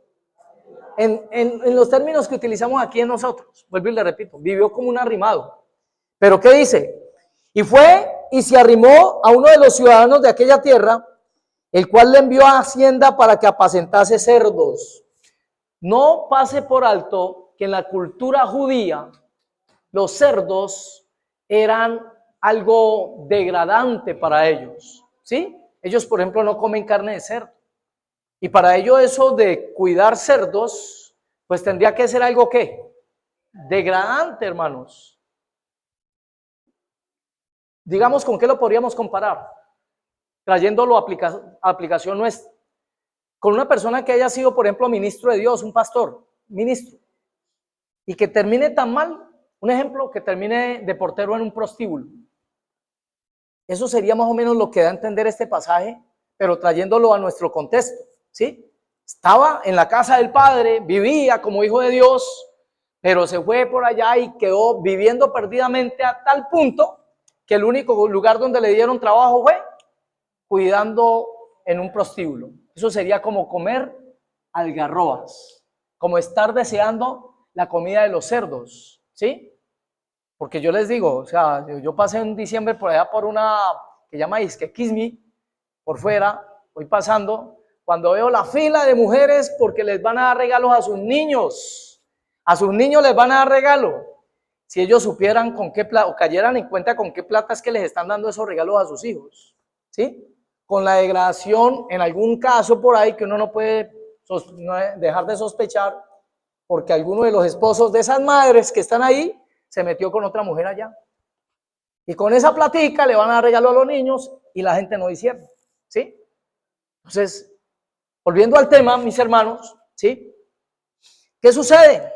En los términos que utilizamos aquí en nosotros, vuelvo y le repito, vivió como un arrimado. ¿Pero qué dice? Y fue y se arrimó a uno de los ciudadanos de aquella tierra, el cual le envió a Hacienda para que apacentase cerdos. No pase por alto que en la cultura judía los cerdos eran algo degradante para ellos, ¿sí? Ellos, por ejemplo, no comen carne de cerdo. Y para ello eso de cuidar cerdos, pues tendría que ser algo ¿qué? Degradante, hermanos. Digamos, ¿con qué lo podríamos comparar? Trayéndolo a aplicación nuestra. Con una persona que haya sido, por ejemplo, ministro de Dios, un pastor, ministro, y que termine tan mal, un ejemplo, que termine de portero en un prostíbulo. Eso sería más o menos lo que da a entender este pasaje, pero trayéndolo a nuestro contexto, ¿sí? Estaba en la casa del Padre, vivía como hijo de Dios, pero se fue por allá y quedó viviendo perdidamente a tal punto que el único lugar donde le dieron trabajo fue cuidando en un prostíbulo. Eso sería como comer algarrobas, como estar deseando la comida de los cerdos, ¿sí? Porque yo les digo, o sea, yo pasé en diciembre por allá por una que llama Isquequismi, por fuera, voy pasando, cuando veo la fila de mujeres porque les van a dar regalos a sus niños les van a dar regalo. Si ellos supieran con qué plata, o cayeran en cuenta con qué plata es que les están dando esos regalos a sus hijos, ¿sí? Con la degradación, en algún caso por ahí que uno no puede dejar de sospechar, porque alguno de los esposos de esas madres que están ahí se metió con otra mujer allá. Y con esa platica le van a dar regalo a los niños y la gente no discierne, ¿sí? Entonces, volviendo al tema, mis hermanos, ¿sí? ¿Qué sucede?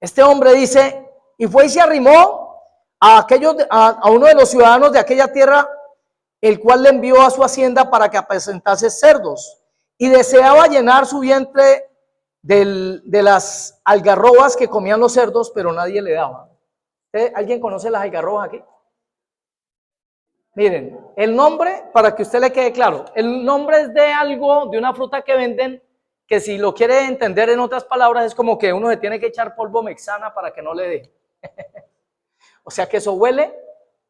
Este hombre dice, y fue y se arrimó a uno de los ciudadanos de aquella tierra, el cual le envió a su hacienda para que apacentase cerdos, y deseaba llenar su vientre de las algarrobas que comían los cerdos, pero nadie le daba. ¿Alguien conoce las algarrobas aquí? Miren, el nombre, para que usted le quede claro, el nombre es de algo, de una fruta que venden, que si lo quiere entender en otras palabras, es como que uno se tiene que echar polvo Mexana para que no le dé. O sea que eso huele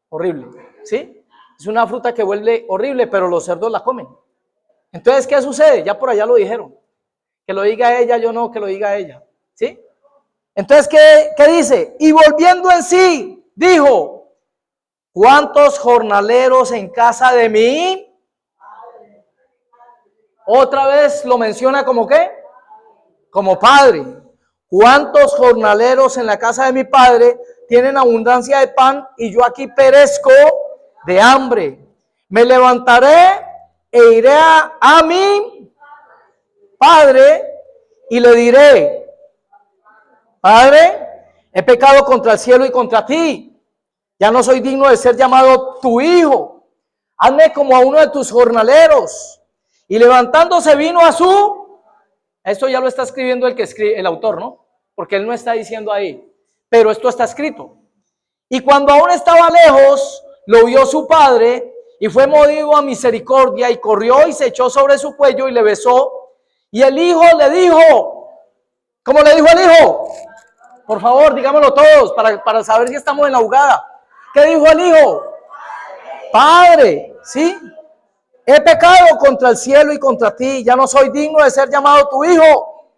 horrible, ¿sí? Es una fruta que huele horrible, pero los cerdos la comen. Entonces, ¿qué sucede? Ya por allá lo dijeron. Que lo diga ella, yo no, que lo diga ella, ¿sí? Entonces, ¿qué dice? Y volviendo en sí, dijo, ¿cuántos jornaleros en casa de mí? Otra vez lo menciona como ¿qué? Como padre. ¿cuántos jornaleros en la casa de mi padre tienen abundancia de pan y yo aquí perezco de hambre? Me levantaré e iré a mi padre y le diré: Padre, he pecado contra el cielo y contra ti. Ya no soy digno de ser llamado tu hijo. Hazme como a uno de tus jornaleros. Y levantándose vino a su... Esto ya lo está escribiendo el que escribe, el autor, ¿no? Porque él no está diciendo ahí. Pero esto está escrito. Y cuando aún estaba lejos, lo vio su padre y fue movido a misericordia y corrió y se echó sobre su cuello y le besó. Y el hijo le dijo, ¿cómo le dijo el hijo? Por favor, digámoslo todos para saber si estamos en la jugada. ¿Qué dijo el hijo? Padre, ¿sí? He pecado contra el cielo y contra ti, ya no soy digno de ser llamado tu hijo.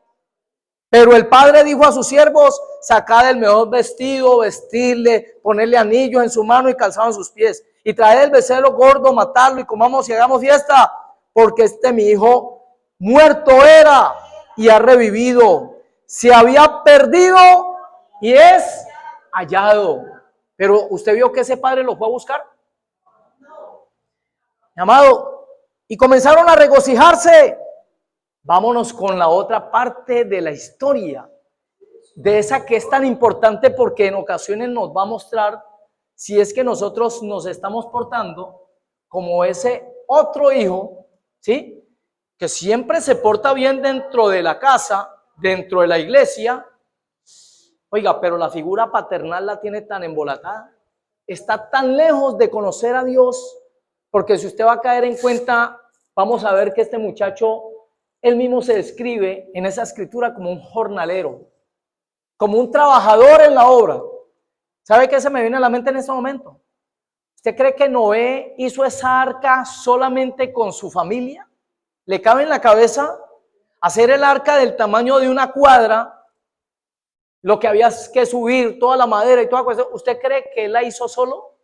Pero el padre dijo a sus siervos: sacad el mejor vestido, vestirle, ponerle anillo en su mano y calzado en sus pies, y traed el becerro gordo, matarlo y comamos y hagamos fiesta, porque mi hijo muerto era y ha revivido, se había perdido y es hallado. Pero usted vio que ese padre lo fue a buscar, amado, y comenzaron a regocijarse. Vámonos con la otra parte de la historia, de esa que es tan importante, porque en ocasiones nos va a mostrar si es que nosotros nos estamos portando como ese otro hijo, ¿sí? Que siempre se porta bien dentro de la casa, dentro de la iglesia. Oiga, pero la figura paternal la tiene tan embolatada, está tan lejos de conocer a Dios, porque si usted va a caer en cuenta, vamos a ver que este muchacho, él mismo se describe en esa escritura como un jornalero, como un trabajador en la obra. ¿Sabe qué se me viene a la mente en este momento? ¿Usted cree que Noé hizo esa arca solamente con su familia? ¿Le cabe en la cabeza hacer el arca del tamaño de una cuadra? Lo que había que subir, toda la madera y toda cuestión. ¿Usted cree que él la hizo solo?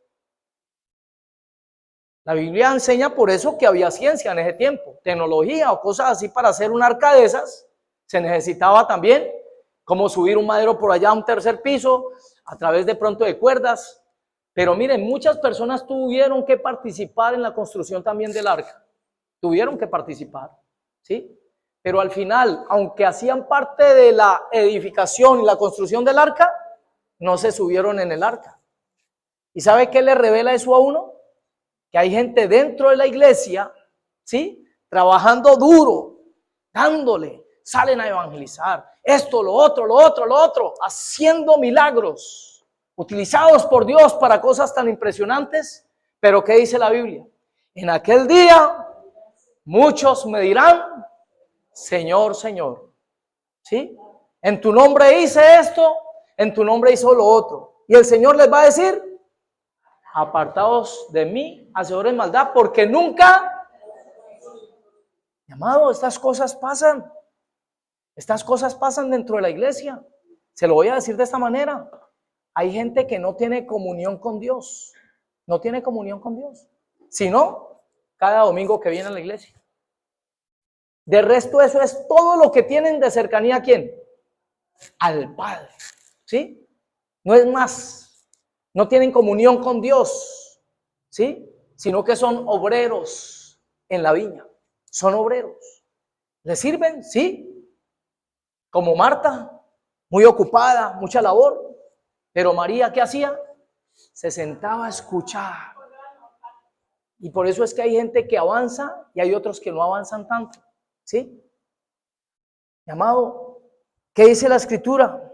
La Biblia enseña por eso que había ciencia en ese tiempo, tecnología o cosas así para hacer un arca de esas. Se necesitaba también como subir un madero por allá a un tercer piso a través de pronto de cuerdas. Pero miren, muchas personas tuvieron que participar en la construcción también del arca. Tuvieron que participar, ¿sí? Pero al final, aunque hacían parte de la edificación y la construcción del arca, no se subieron en el arca. ¿Y sabe qué le revela eso a uno? Que hay gente dentro de la iglesia, ¿sí? Trabajando duro, dándole, salen a evangelizar, esto, lo otro, haciendo milagros, utilizados por Dios para cosas tan impresionantes. Pero ¿qué dice la Biblia? En aquel día, muchos me dirán: Señor, Señor, ¿sí? En tu nombre hice esto, en tu nombre hizo lo otro. Y el Señor les va a decir: apartaos de mí, hacedores de maldad, porque nunca... Mi amado, estas cosas pasan. Estas cosas pasan dentro de la iglesia. Se lo voy a decir de esta manera. Hay gente que no tiene comunión con Dios. No tiene comunión con Dios. Sino cada domingo que viene a la iglesia. De resto, eso es todo lo que tienen de cercanía. ¿A quién? Al Padre. ¿Sí? No es más. No tienen comunión con Dios, ¿sí? Sino que son obreros en la viña. Son obreros. ¿Les sirven? Sí. Como Marta, muy ocupada, mucha labor. Pero María, ¿qué hacía? Se sentaba a escuchar. Y por eso es que hay gente que avanza y hay otros que no avanzan tanto, ¿sí? Mi amado, ¿qué dice la Escritura?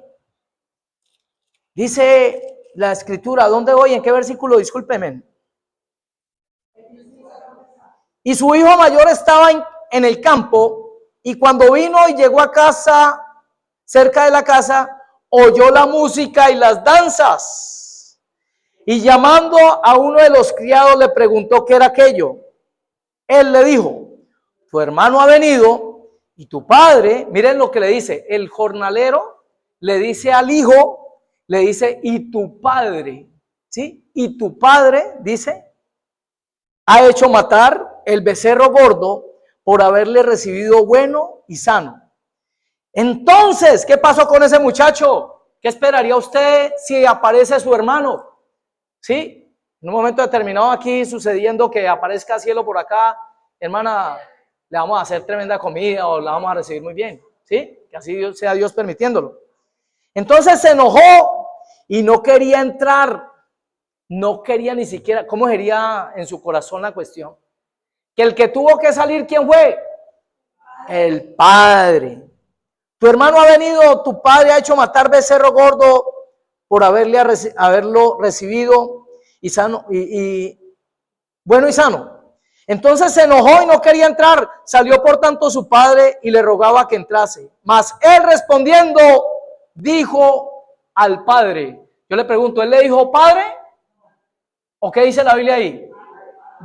Dice la Escritura, ¿dónde voy? ¿En qué versículo? Discúlpeme. Y su hijo mayor estaba en el campo, y cuando vino y llegó a casa, cerca de la casa, oyó la música y las danzas. Y llamando a uno de los criados le preguntó qué era aquello. Él le dijo: tu hermano ha venido y tu padre, miren lo que le dice, el jornalero le dice al hijo, le dice: y tu padre, ¿sí? Y tu padre, dice, ha hecho matar el becerro gordo por haberle recibido bueno y sano. Entonces, ¿qué pasó con ese muchacho? ¿Qué esperaría usted si aparece su hermano? ¿Sí? En un momento determinado aquí sucediendo que aparezca cielo por acá, hermana, le vamos a hacer tremenda comida o la vamos a recibir muy bien. ¿Sí? Que así sea Dios permitiéndolo. Entonces se enojó y no quería entrar. No quería ni siquiera, ¿cómo sería en su corazón la cuestión? Que el que tuvo que salir, ¿quién fue? El padre. Tu hermano ha venido, tu padre ha hecho matar becerro gordo por haberlo recibido y sano, bueno y sano. Entonces se enojó y no quería entrar. Salió por tanto su padre y le rogaba que entrase. Mas él respondiendo, dijo al padre. Yo le pregunto, ¿él le dijo padre? ¿O qué dice la Biblia ahí?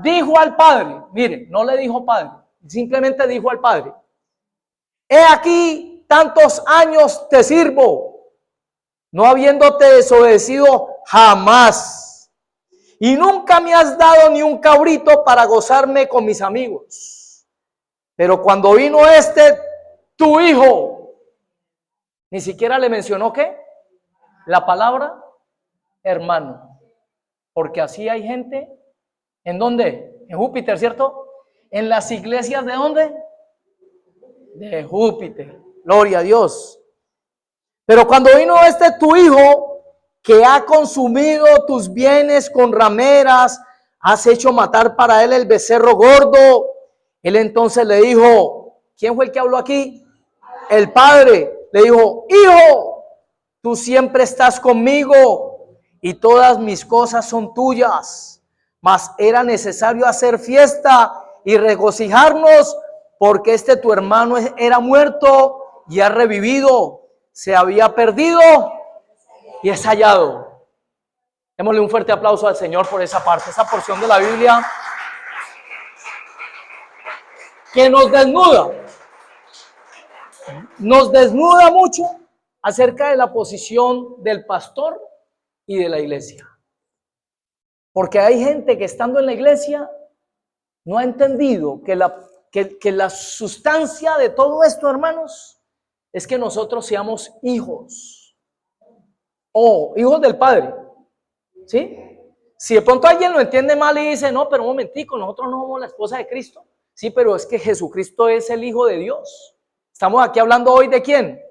Dijo al padre. Mire, no le dijo padre, simplemente dijo al padre: he aquí, tantos años te sirvo, no habiéndote desobedecido jamás, y nunca me has dado ni un cabrito para gozarme con mis amigos. Pero cuando vino tu hijo, ni siquiera le mencionó ¿qué? La palabra hermano. Porque así hay gente, ¿en dónde? En Júpiter, ¿cierto? En las iglesias, ¿de dónde? De Júpiter. Gloria a Dios. Pero cuando vino tu hijo, que ha consumido tus bienes con rameras, has hecho matar para él el becerro gordo. Él entonces le dijo, ¿quién fue el que habló aquí? El padre. Le dijo, hijo, tú siempre estás conmigo y todas mis cosas son tuyas, mas era necesario hacer fiesta y regocijarnos, porque tu hermano era muerto y ha revivido, se había perdido y es hallado. Démosle un fuerte aplauso al Señor por esa parte, esa porción de la Biblia que nos desnuda mucho acerca de la posición del pastor y de la iglesia. Porque hay gente que estando en la iglesia no ha entendido que la sustancia de todo esto, hermanos, es que nosotros seamos hijos o hijos del Padre. ¿Sí? Si de pronto alguien lo entiende mal y dice, no, pero un momentico, nosotros no somos la esposa de Cristo. Sí, pero es que Jesucristo es el Hijo de Dios. Estamos aquí hablando hoy ¿de quién?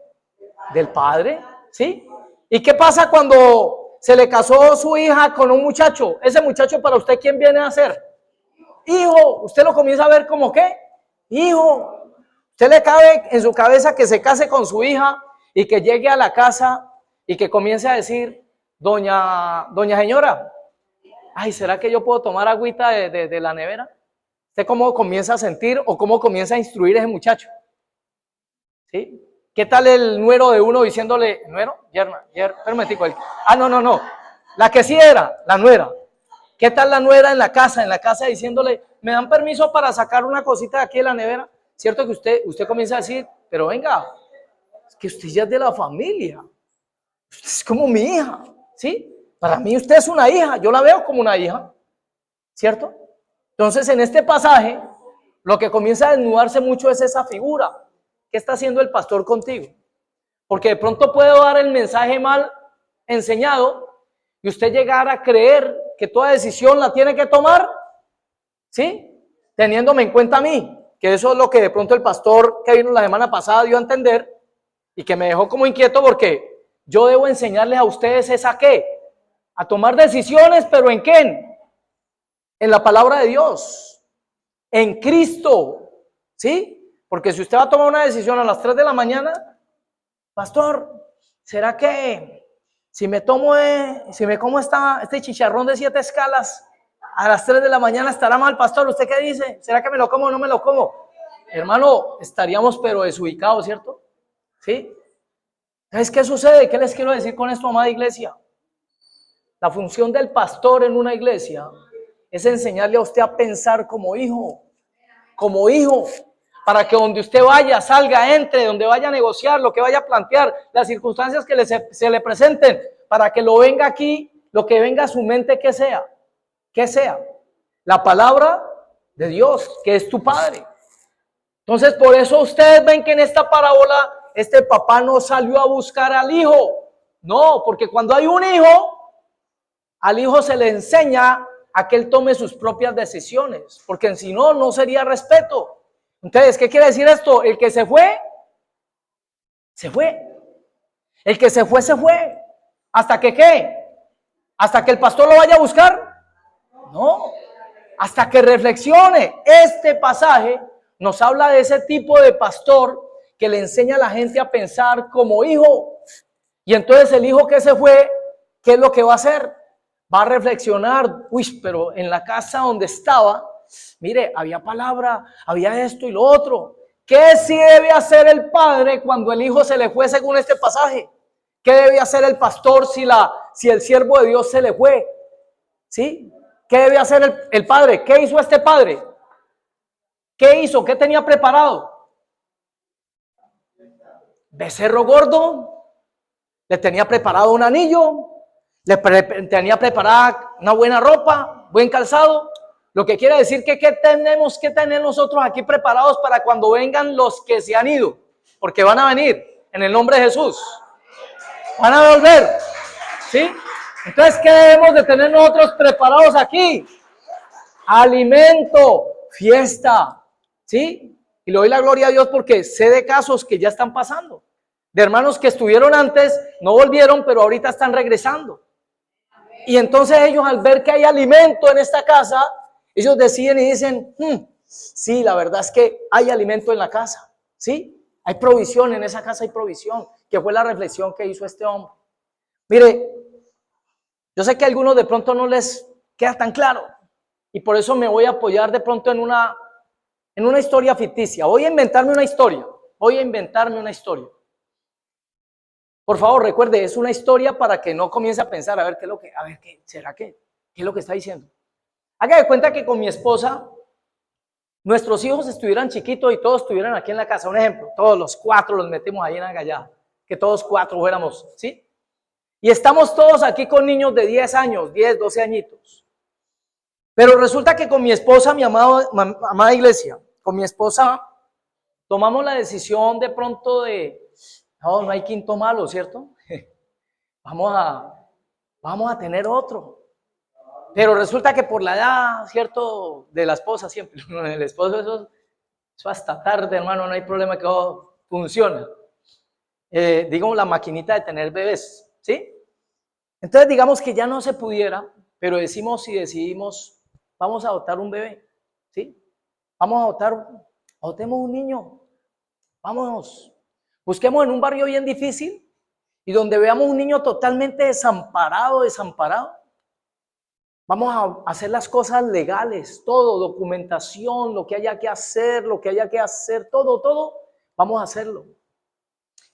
Del Padre. ¿Sí? ¿Y qué pasa cuando se le casó su hija con un muchacho? Ese muchacho para usted, ¿quién viene a ser? Hijo. Usted lo comienza a ver como ¿qué? Hijo. Usted le cabe en su cabeza que se case con su hija y que llegue a la casa y que comience a decir, doña señora, ay, ¿será que yo puedo tomar agüita de la nevera? ¿Usted cómo comienza a sentir o cómo comienza a instruir a ese muchacho? ¿Sí? ¿Qué tal el nuero de uno diciéndole, nuero? Permitico. No. La que sí era, la nuera. ¿Qué tal la nuera en la casa diciéndole, me dan permiso para sacar una cosita de aquí de la nevera? Cierto que usted comienza a decir, pero venga, es que usted ya es de la familia. Usted es como mi hija, ¿sí? Para mí usted es una hija, yo la veo como una hija, ¿cierto? Entonces en este pasaje, lo que comienza a desnudarse mucho es esa figura. ¿Qué está haciendo el pastor contigo? Porque de pronto puede dar el mensaje mal enseñado y usted llegar a creer que toda decisión la tiene que tomar, ¿sí? Teniéndome en cuenta a mí, que eso es lo que de pronto el pastor que vino la semana pasada dio a entender y que me dejó como inquieto porque yo debo enseñarles a ustedes es a qué, a tomar decisiones, pero ¿en qué? En la palabra de Dios, en Cristo, ¿sí? Porque si usted va a tomar una decisión a las 3 de la mañana, pastor, ¿será que si me como este chicharrón de 7 escalas a las 3 de la mañana estará mal, pastor? ¿Usted qué dice? ¿Será que me lo como o no me lo como? Hermano, estaríamos pero desubicados, ¿cierto? ¿Sí? ¿Sabes qué sucede? ¿Qué les quiero decir con esto, amada iglesia? La función del pastor en una iglesia es enseñarle a usted a pensar como hijo, para que donde usted vaya, salga, entre, donde vaya a negociar, lo que vaya a plantear, las circunstancias que se le presenten, para que lo venga aquí, lo que venga a su mente, ¿qué sea? ¿Qué sea? La palabra de Dios, que es tu Padre. Entonces, por eso ustedes ven que en esta parábola este papá no salió a buscar al hijo. No, porque cuando hay un hijo, al hijo se le enseña a que él tome sus propias decisiones, porque si no, no sería respeto. Entonces, ¿qué quiere decir esto? El que se fue, se fue. El que se fue, se fue. ¿Hasta que qué? ¿Hasta que el pastor lo vaya a buscar? No. Hasta que reflexione. Este pasaje nos habla de ese tipo de pastor que le enseña a la gente a pensar como hijo. Y entonces el hijo que se fue, ¿qué es lo que va a hacer? Va a reflexionar, uy, pero en la casa donde estaba, mire, había palabra, había esto y lo otro. ¿Qué sí debe hacer el padre cuando el hijo se le fue según este pasaje? ¿Qué debe hacer el pastor si el siervo de Dios se le fue? ¿Sí? ¿Qué debe hacer el padre? ¿Qué hizo este padre? ¿Qué hizo? ¿Qué tenía preparado? Becerro gordo. Le tenía preparado un anillo. Tenía preparada una buena ropa, buen calzado. Lo que quiere decir que ¿qué tenemos que tener nosotros aquí preparados para cuando vengan los que se han ido? Porque van a venir en el nombre de Jesús. Van a volver. ¿Sí? Entonces, ¿qué debemos de tener nosotros preparados aquí? Alimento, fiesta. ¿Sí? Y le doy la gloria a Dios porque sé de casos que ya están pasando. De hermanos que estuvieron antes, no volvieron, pero ahorita están regresando. Y entonces ellos al ver que hay alimento en esta casa, ellos deciden y dicen, sí, la verdad es que hay alimento en la casa, ¿sí? Hay provisión en esa casa, hay provisión, que fue la reflexión que hizo este hombre. Mire, yo sé que a algunos de pronto no les queda tan claro y por eso me voy a apoyar de pronto en una historia ficticia. Voy a inventarme una historia. Por favor, recuerde, es una historia para que no comience a pensar, ¿qué es lo que está diciendo? Haga de cuenta que con mi esposa, nuestros hijos estuvieran chiquitos y todos estuvieran aquí en la casa. Un ejemplo, todos los 4 los metemos ahí en Agallá, que todos 4 fuéramos, ¿sí? Y estamos todos aquí con niños de 10 años, 10, 12 añitos. Pero resulta que con mi esposa, mi amada iglesia, con mi esposa, tomamos la decisión de pronto no hay quinto malo, ¿cierto? Vamos a tener otro. Pero resulta que por la edad, ¿cierto? De la esposa siempre, el esposo eso hasta tarde, hermano, no hay problema que funciona. Digo, la maquinita de tener bebés, ¿sí? Entonces digamos que ya no se pudiera, pero decidimos, vamos a adoptar un bebé, ¿sí? Adoptemos un niño, vámonos. Busquemos en un barrio bien difícil y donde veamos un niño totalmente desamparado. Vamos a hacer las cosas legales, todo, documentación, lo que haya que hacer, todo, vamos a hacerlo.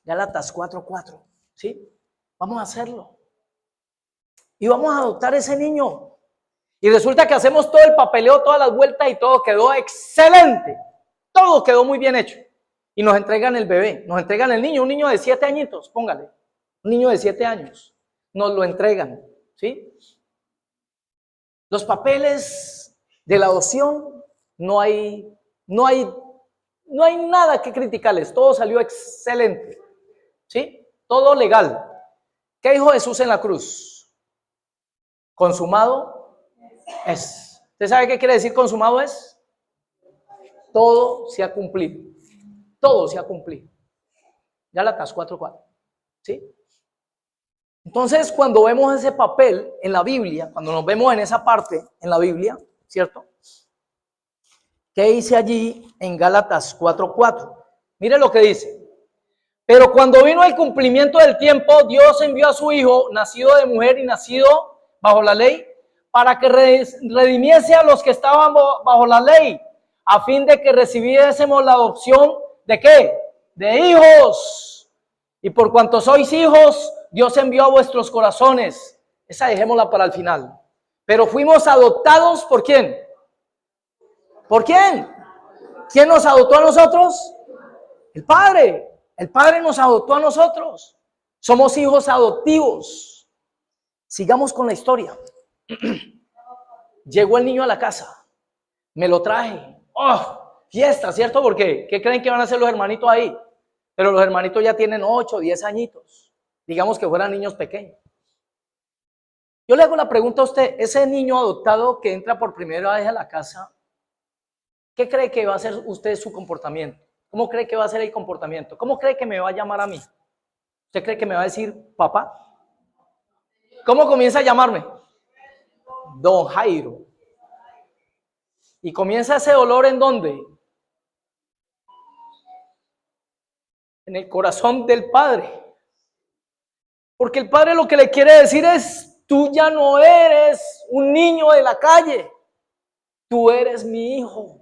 Gálatas 4:4, ¿sí? Vamos a hacerlo. Y vamos a adoptar ese niño. Y resulta que hacemos todo el papeleo, todas las vueltas y todo quedó excelente. Todo quedó muy bien hecho. Y nos entregan el bebé, nos entregan el niño, un niño de 7 añitos, póngale. Un niño de 7 años. Nos lo entregan, ¿sí? Los papeles de la adopción, no hay nada que criticarles, todo salió excelente, ¿sí? Todo legal. ¿Qué dijo Jesús en la cruz? Consumado es. ¿Usted sabe qué quiere decir consumado es? Todo se ha cumplido. Todo se ha cumplido. Gálatas 4:4, ¿sí? Entonces, cuando vemos ese papel en la Biblia, cuando nos vemos en esa parte en la Biblia, ¿cierto? ¿Qué dice allí en Gálatas 4:4? Mire lo que dice. Pero cuando vino el cumplimiento del tiempo, Dios envió a su Hijo, nacido de mujer y nacido bajo la ley, para que redimiese a los que estaban bajo la ley, a fin de que recibiésemos la adopción ¿de qué? De hijos. Y por cuanto sois hijos, Dios envió a vuestros corazones. Esa dejémosla para el final. Pero fuimos adoptados ¿por quién? ¿Por quién? ¿Quién nos adoptó a nosotros? El Padre. El Padre nos adoptó a nosotros. Somos hijos adoptivos. Sigamos con la historia. Llegó el niño a la casa. Me lo traje. ¡Oh! Fiesta, ¿cierto? Porque ¿qué creen que van a hacer los hermanitos ahí? pero los hermanitos ya tienen 8, 10 añitos. Digamos que fueran niños pequeños. Yo le hago la pregunta a usted, ese niño adoptado que entra por primera vez a la casa, ¿qué cree que va a ser usted su comportamiento? ¿Cómo cree que va a ser el comportamiento? ¿Cómo cree que me va a llamar a mí? ¿Usted cree que me va a decir papá? ¿Cómo comienza a llamarme? Don Jairo. ¿Y comienza ese dolor en dónde? En el corazón del padre. Porque el padre lo que le quiere decir es, tú ya no eres un niño de la calle, tú eres mi hijo,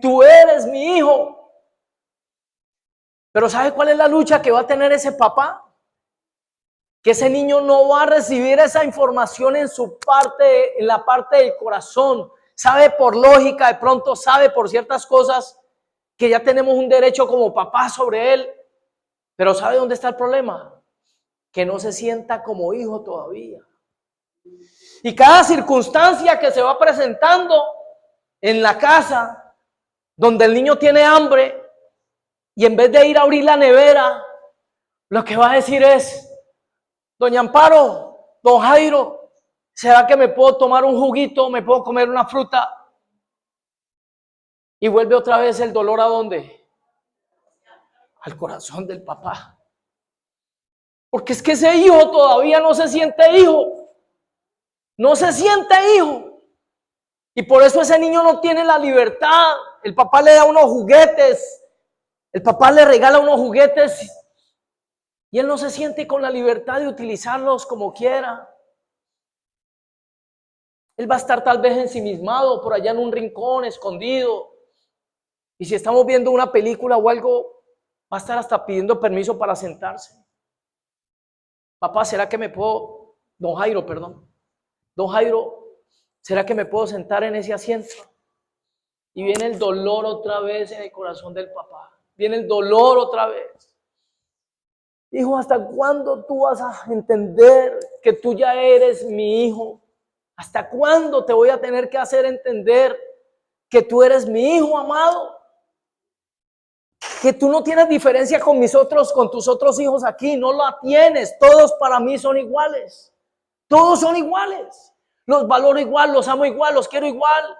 tú eres mi hijo. Pero ¿sabe cuál es la lucha que va a tener ese papá? Que ese niño no va a recibir esa información en su parte, en la parte del corazón. Sabe por lógica, de pronto sabe por ciertas cosas que ya tenemos un derecho como papá sobre él. Pero ¿sabe dónde está el problema? Que no se sienta como hijo todavía. Y cada circunstancia que se va presentando en la casa, donde el niño tiene hambre, y en vez de ir a abrir la nevera, lo que va a decir es, doña Amparo, don Jairo, ¿será que me puedo tomar un juguito? ¿Me puedo comer una fruta? Y vuelve otra vez el dolor ¿a dónde? Al corazón del papá. Porque es que ese hijo todavía no se siente hijo. No se siente hijo. Y por eso ese niño no tiene la libertad. El papá le da unos juguetes. El papá le regala unos juguetes. Y él no se siente con la libertad de utilizarlos como quiera. Él va a estar tal vez ensimismado por allá en un rincón, escondido. Y si estamos viendo una película o algo, va a estar hasta pidiendo permiso para sentarse. Papá, ¿será que me puedo? Don Jairo, perdón. Don Jairo, ¿será que me puedo sentar en ese asiento? Y viene el dolor otra vez en el corazón del papá. Viene el dolor otra vez. Hijo, ¿hasta cuándo tú vas a entender que tú ya eres mi hijo? ¿Hasta cuándo te voy a tener que hacer entender que tú eres mi hijo amado? Que tú no tienes diferencia con tus otros hijos aquí, no la tienes. Todos para mí son iguales. Todos son iguales. Los valoro igual, los amo igual, los quiero igual.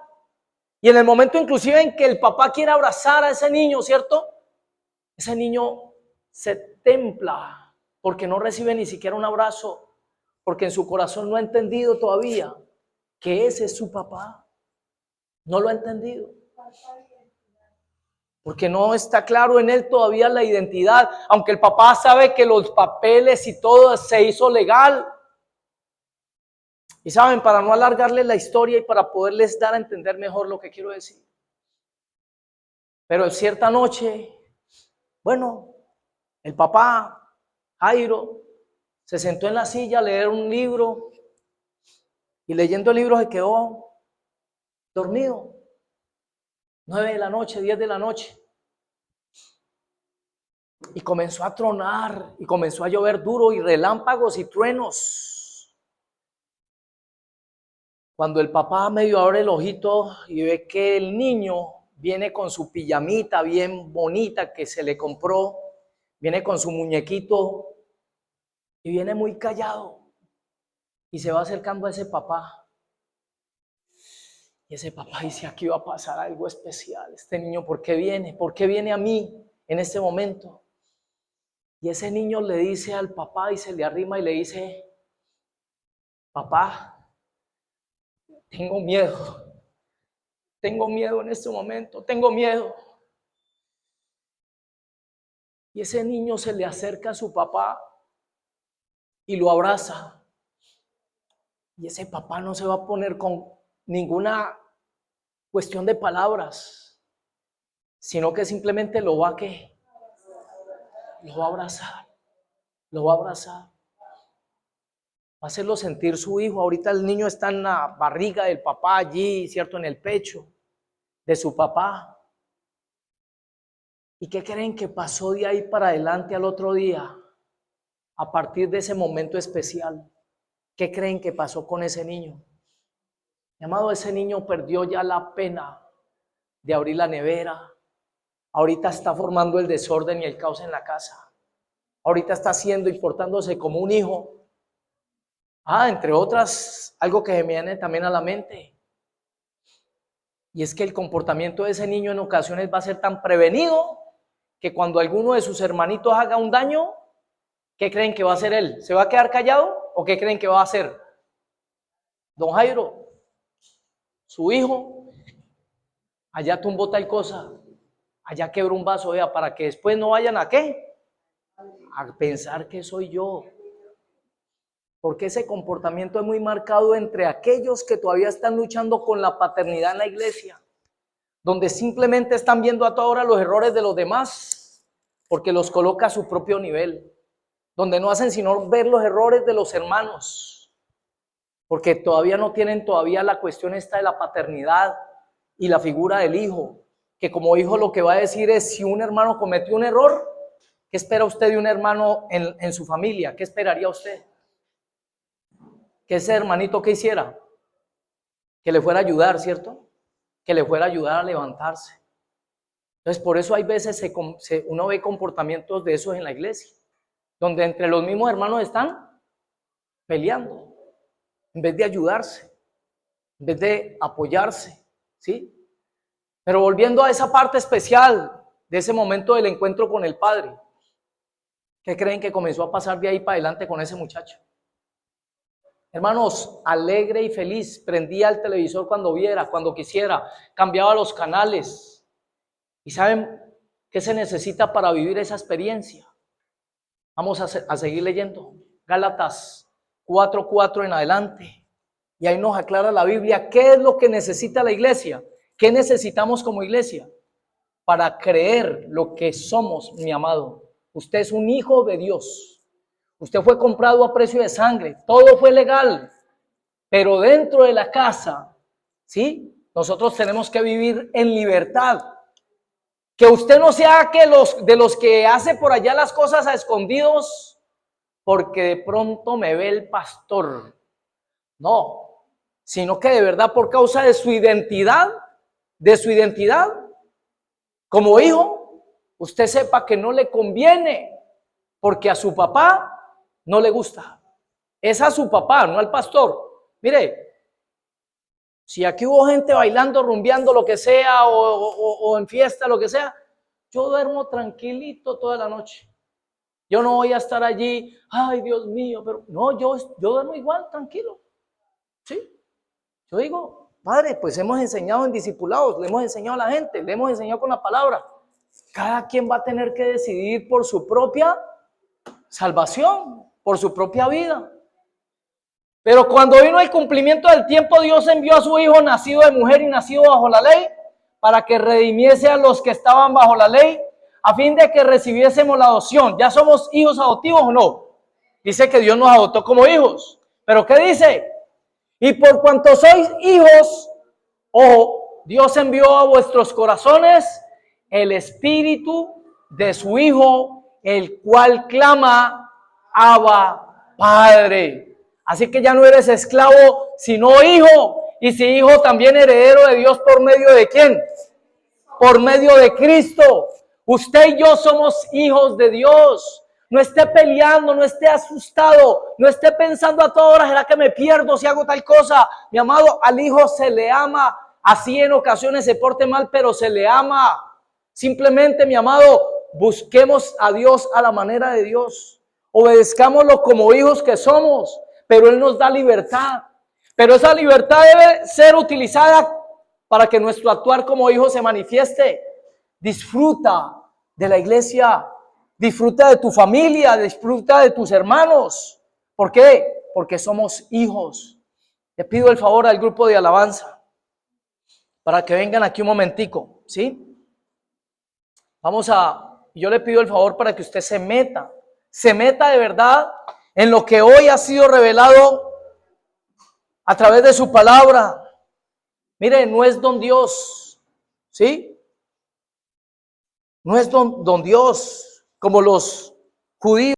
Y en el momento inclusive en que el papá quiere abrazar a ese niño, ¿cierto? Ese niño se templa porque no recibe ni siquiera un abrazo, porque en su corazón no ha entendido todavía que ese es su papá. No lo ha entendido. Porque no está claro en él todavía la identidad, aunque el papá sabe que los papeles y todo se hizo legal. Y saben, para no alargarles la historia y para poderles dar a entender mejor lo que quiero decir. Pero en cierta noche, bueno, el papá, Jairo, se sentó en la silla a leer un libro y leyendo el libro se quedó dormido. 9 de la noche, 10 de la noche. Y comenzó a tronar y comenzó a llover duro y relámpagos y truenos. Cuando el papá medio abre el ojito y ve que el niño viene con su pijamita bien bonita que se le compró, viene con su muñequito y viene muy callado y se va acercando a ese papá. Y ese papá dice, aquí va a pasar algo especial. Este niño, ¿por qué viene? ¿Por qué viene a mí en este momento? Y ese niño le dice al papá y se le arrima y le dice, papá, tengo miedo en este momento, tengo miedo. Y ese niño se le acerca a su papá y lo abraza. Y ese papá no se va a poner con ninguna cuestión de palabras, sino que simplemente lo va a abrazar, lo va a abrazar. Va a hacerlo sentir su hijo. Ahorita el niño está en la barriga del papá allí, ¿cierto? En el pecho de su papá. ¿Y qué creen que pasó de ahí para adelante al otro día? A partir de ese momento especial, ¿qué creen que pasó con ese niño? Mi amado, ese niño perdió ya la pena de abrir la nevera. ahorita está formando el desorden y el caos en la casa. Ahorita está haciendo y portándose como un hijo. Entre otras, algo que se me viene también a la mente. Y es que el comportamiento de ese niño en ocasiones va a ser tan prevenido que cuando alguno de sus hermanitos haga un daño, ¿qué creen que va a hacer él? ¿Se va a quedar callado o qué creen que va a hacer? Don Jairo, su hijo, allá tumbó tal cosa, allá quebró un vaso, vea, para que después no vayan a ¿qué? A pensar que soy yo. Porque ese comportamiento es muy marcado entre aquellos que todavía están luchando con la paternidad en la iglesia, donde simplemente están viendo a toda hora los errores de los demás, porque los coloca a su propio nivel, donde no hacen sino ver los errores de los hermanos, porque todavía no tienen todavía la cuestión esta de la paternidad y la figura del hijo, que como hijo lo que va a decir es, si un hermano cometió un error, ¿qué espera usted de un hermano en su familia? ¿Qué esperaría usted? Que ese hermanito que hiciera, que le fuera a ayudar, ¿cierto? Que le fuera a ayudar a levantarse. Entonces, por eso hay veces uno ve comportamientos de esos en la iglesia, donde entre los mismos hermanos están peleando, en vez de ayudarse, en vez de apoyarse, ¿sí? Pero volviendo a esa parte especial de ese momento del encuentro con el Padre, ¿qué creen que comenzó a pasar de ahí para adelante con ese muchacho? Hermanos, alegre y feliz, prendía el televisor cuando viera, cuando quisiera, cambiaba los canales. ¿Y saben qué se necesita para vivir esa experiencia? Vamos a seguir leyendo. Gálatas 4:4 en adelante. Y ahí nos aclara la Biblia qué es lo que necesita la iglesia. ¿Qué necesitamos como iglesia? Para creer lo que somos, mi amado. Usted es un hijo de Dios. Usted fue comprado a precio de sangre, todo fue legal, pero dentro de la casa, ¿sí? Nosotros tenemos que vivir en libertad. Que usted no sea de los que hace por allá las cosas a escondidos, porque de pronto me ve el pastor. No, sino que de verdad por causa de su identidad, como hijo, usted sepa que no le conviene, porque a su papá no le gusta. Es a su papá, no al pastor. Mire, si aquí hubo gente bailando, rumbeando, lo que sea, o en fiesta, lo que sea, yo duermo tranquilito toda la noche. Yo no voy a estar allí, ay Dios mío, pero no, yo duermo igual, tranquilo. ¿Sí? Yo digo, padre, pues hemos enseñado en discipulados, le hemos enseñado a la gente, le hemos enseñado con la palabra. Cada quien va a tener que decidir por su propia salvación, por su propia vida. Pero cuando vino el cumplimiento del tiempo, Dios envió a su hijo nacido de mujer y nacido bajo la ley para que redimiese a los que estaban bajo la ley, a fin de que recibiésemos la adopción. ¿Ya somos hijos adoptivos o no? Dice que Dios nos adoptó como hijos. ¿Pero qué dice? Y por cuanto sois hijos, ojo, Dios envió a vuestros corazones el espíritu de su Hijo, el cual clama, Abba, Padre. Así que ya no eres esclavo, sino hijo. Y si hijo, también heredero de Dios, ¿por medio de quién? Por medio de Cristo. Usted y yo somos hijos de Dios. No esté peleando, no esté asustado, no esté pensando a toda hora, ¿será que me pierdo si hago tal cosa? Mi amado, al hijo se le ama. Así en ocasiones se porte mal, pero se le ama. Simplemente, mi amado, busquemos a Dios a la manera de Dios. Obedezcámoslo como hijos que somos, pero Él nos da libertad. Pero esa libertad debe ser utilizada para que nuestro actuar como hijos se manifieste. Disfruta de la iglesia, disfruta de tu familia, disfruta de tus hermanos. ¿Por qué? Porque somos hijos. Le pido el favor al grupo de alabanza para que vengan aquí un momentico, ¿sí? Yo le pido el favor para que usted se meta de verdad en lo que hoy ha sido revelado a través de su palabra. Mire, no es don Dios, ¿sí? No es don Dios como los judíos.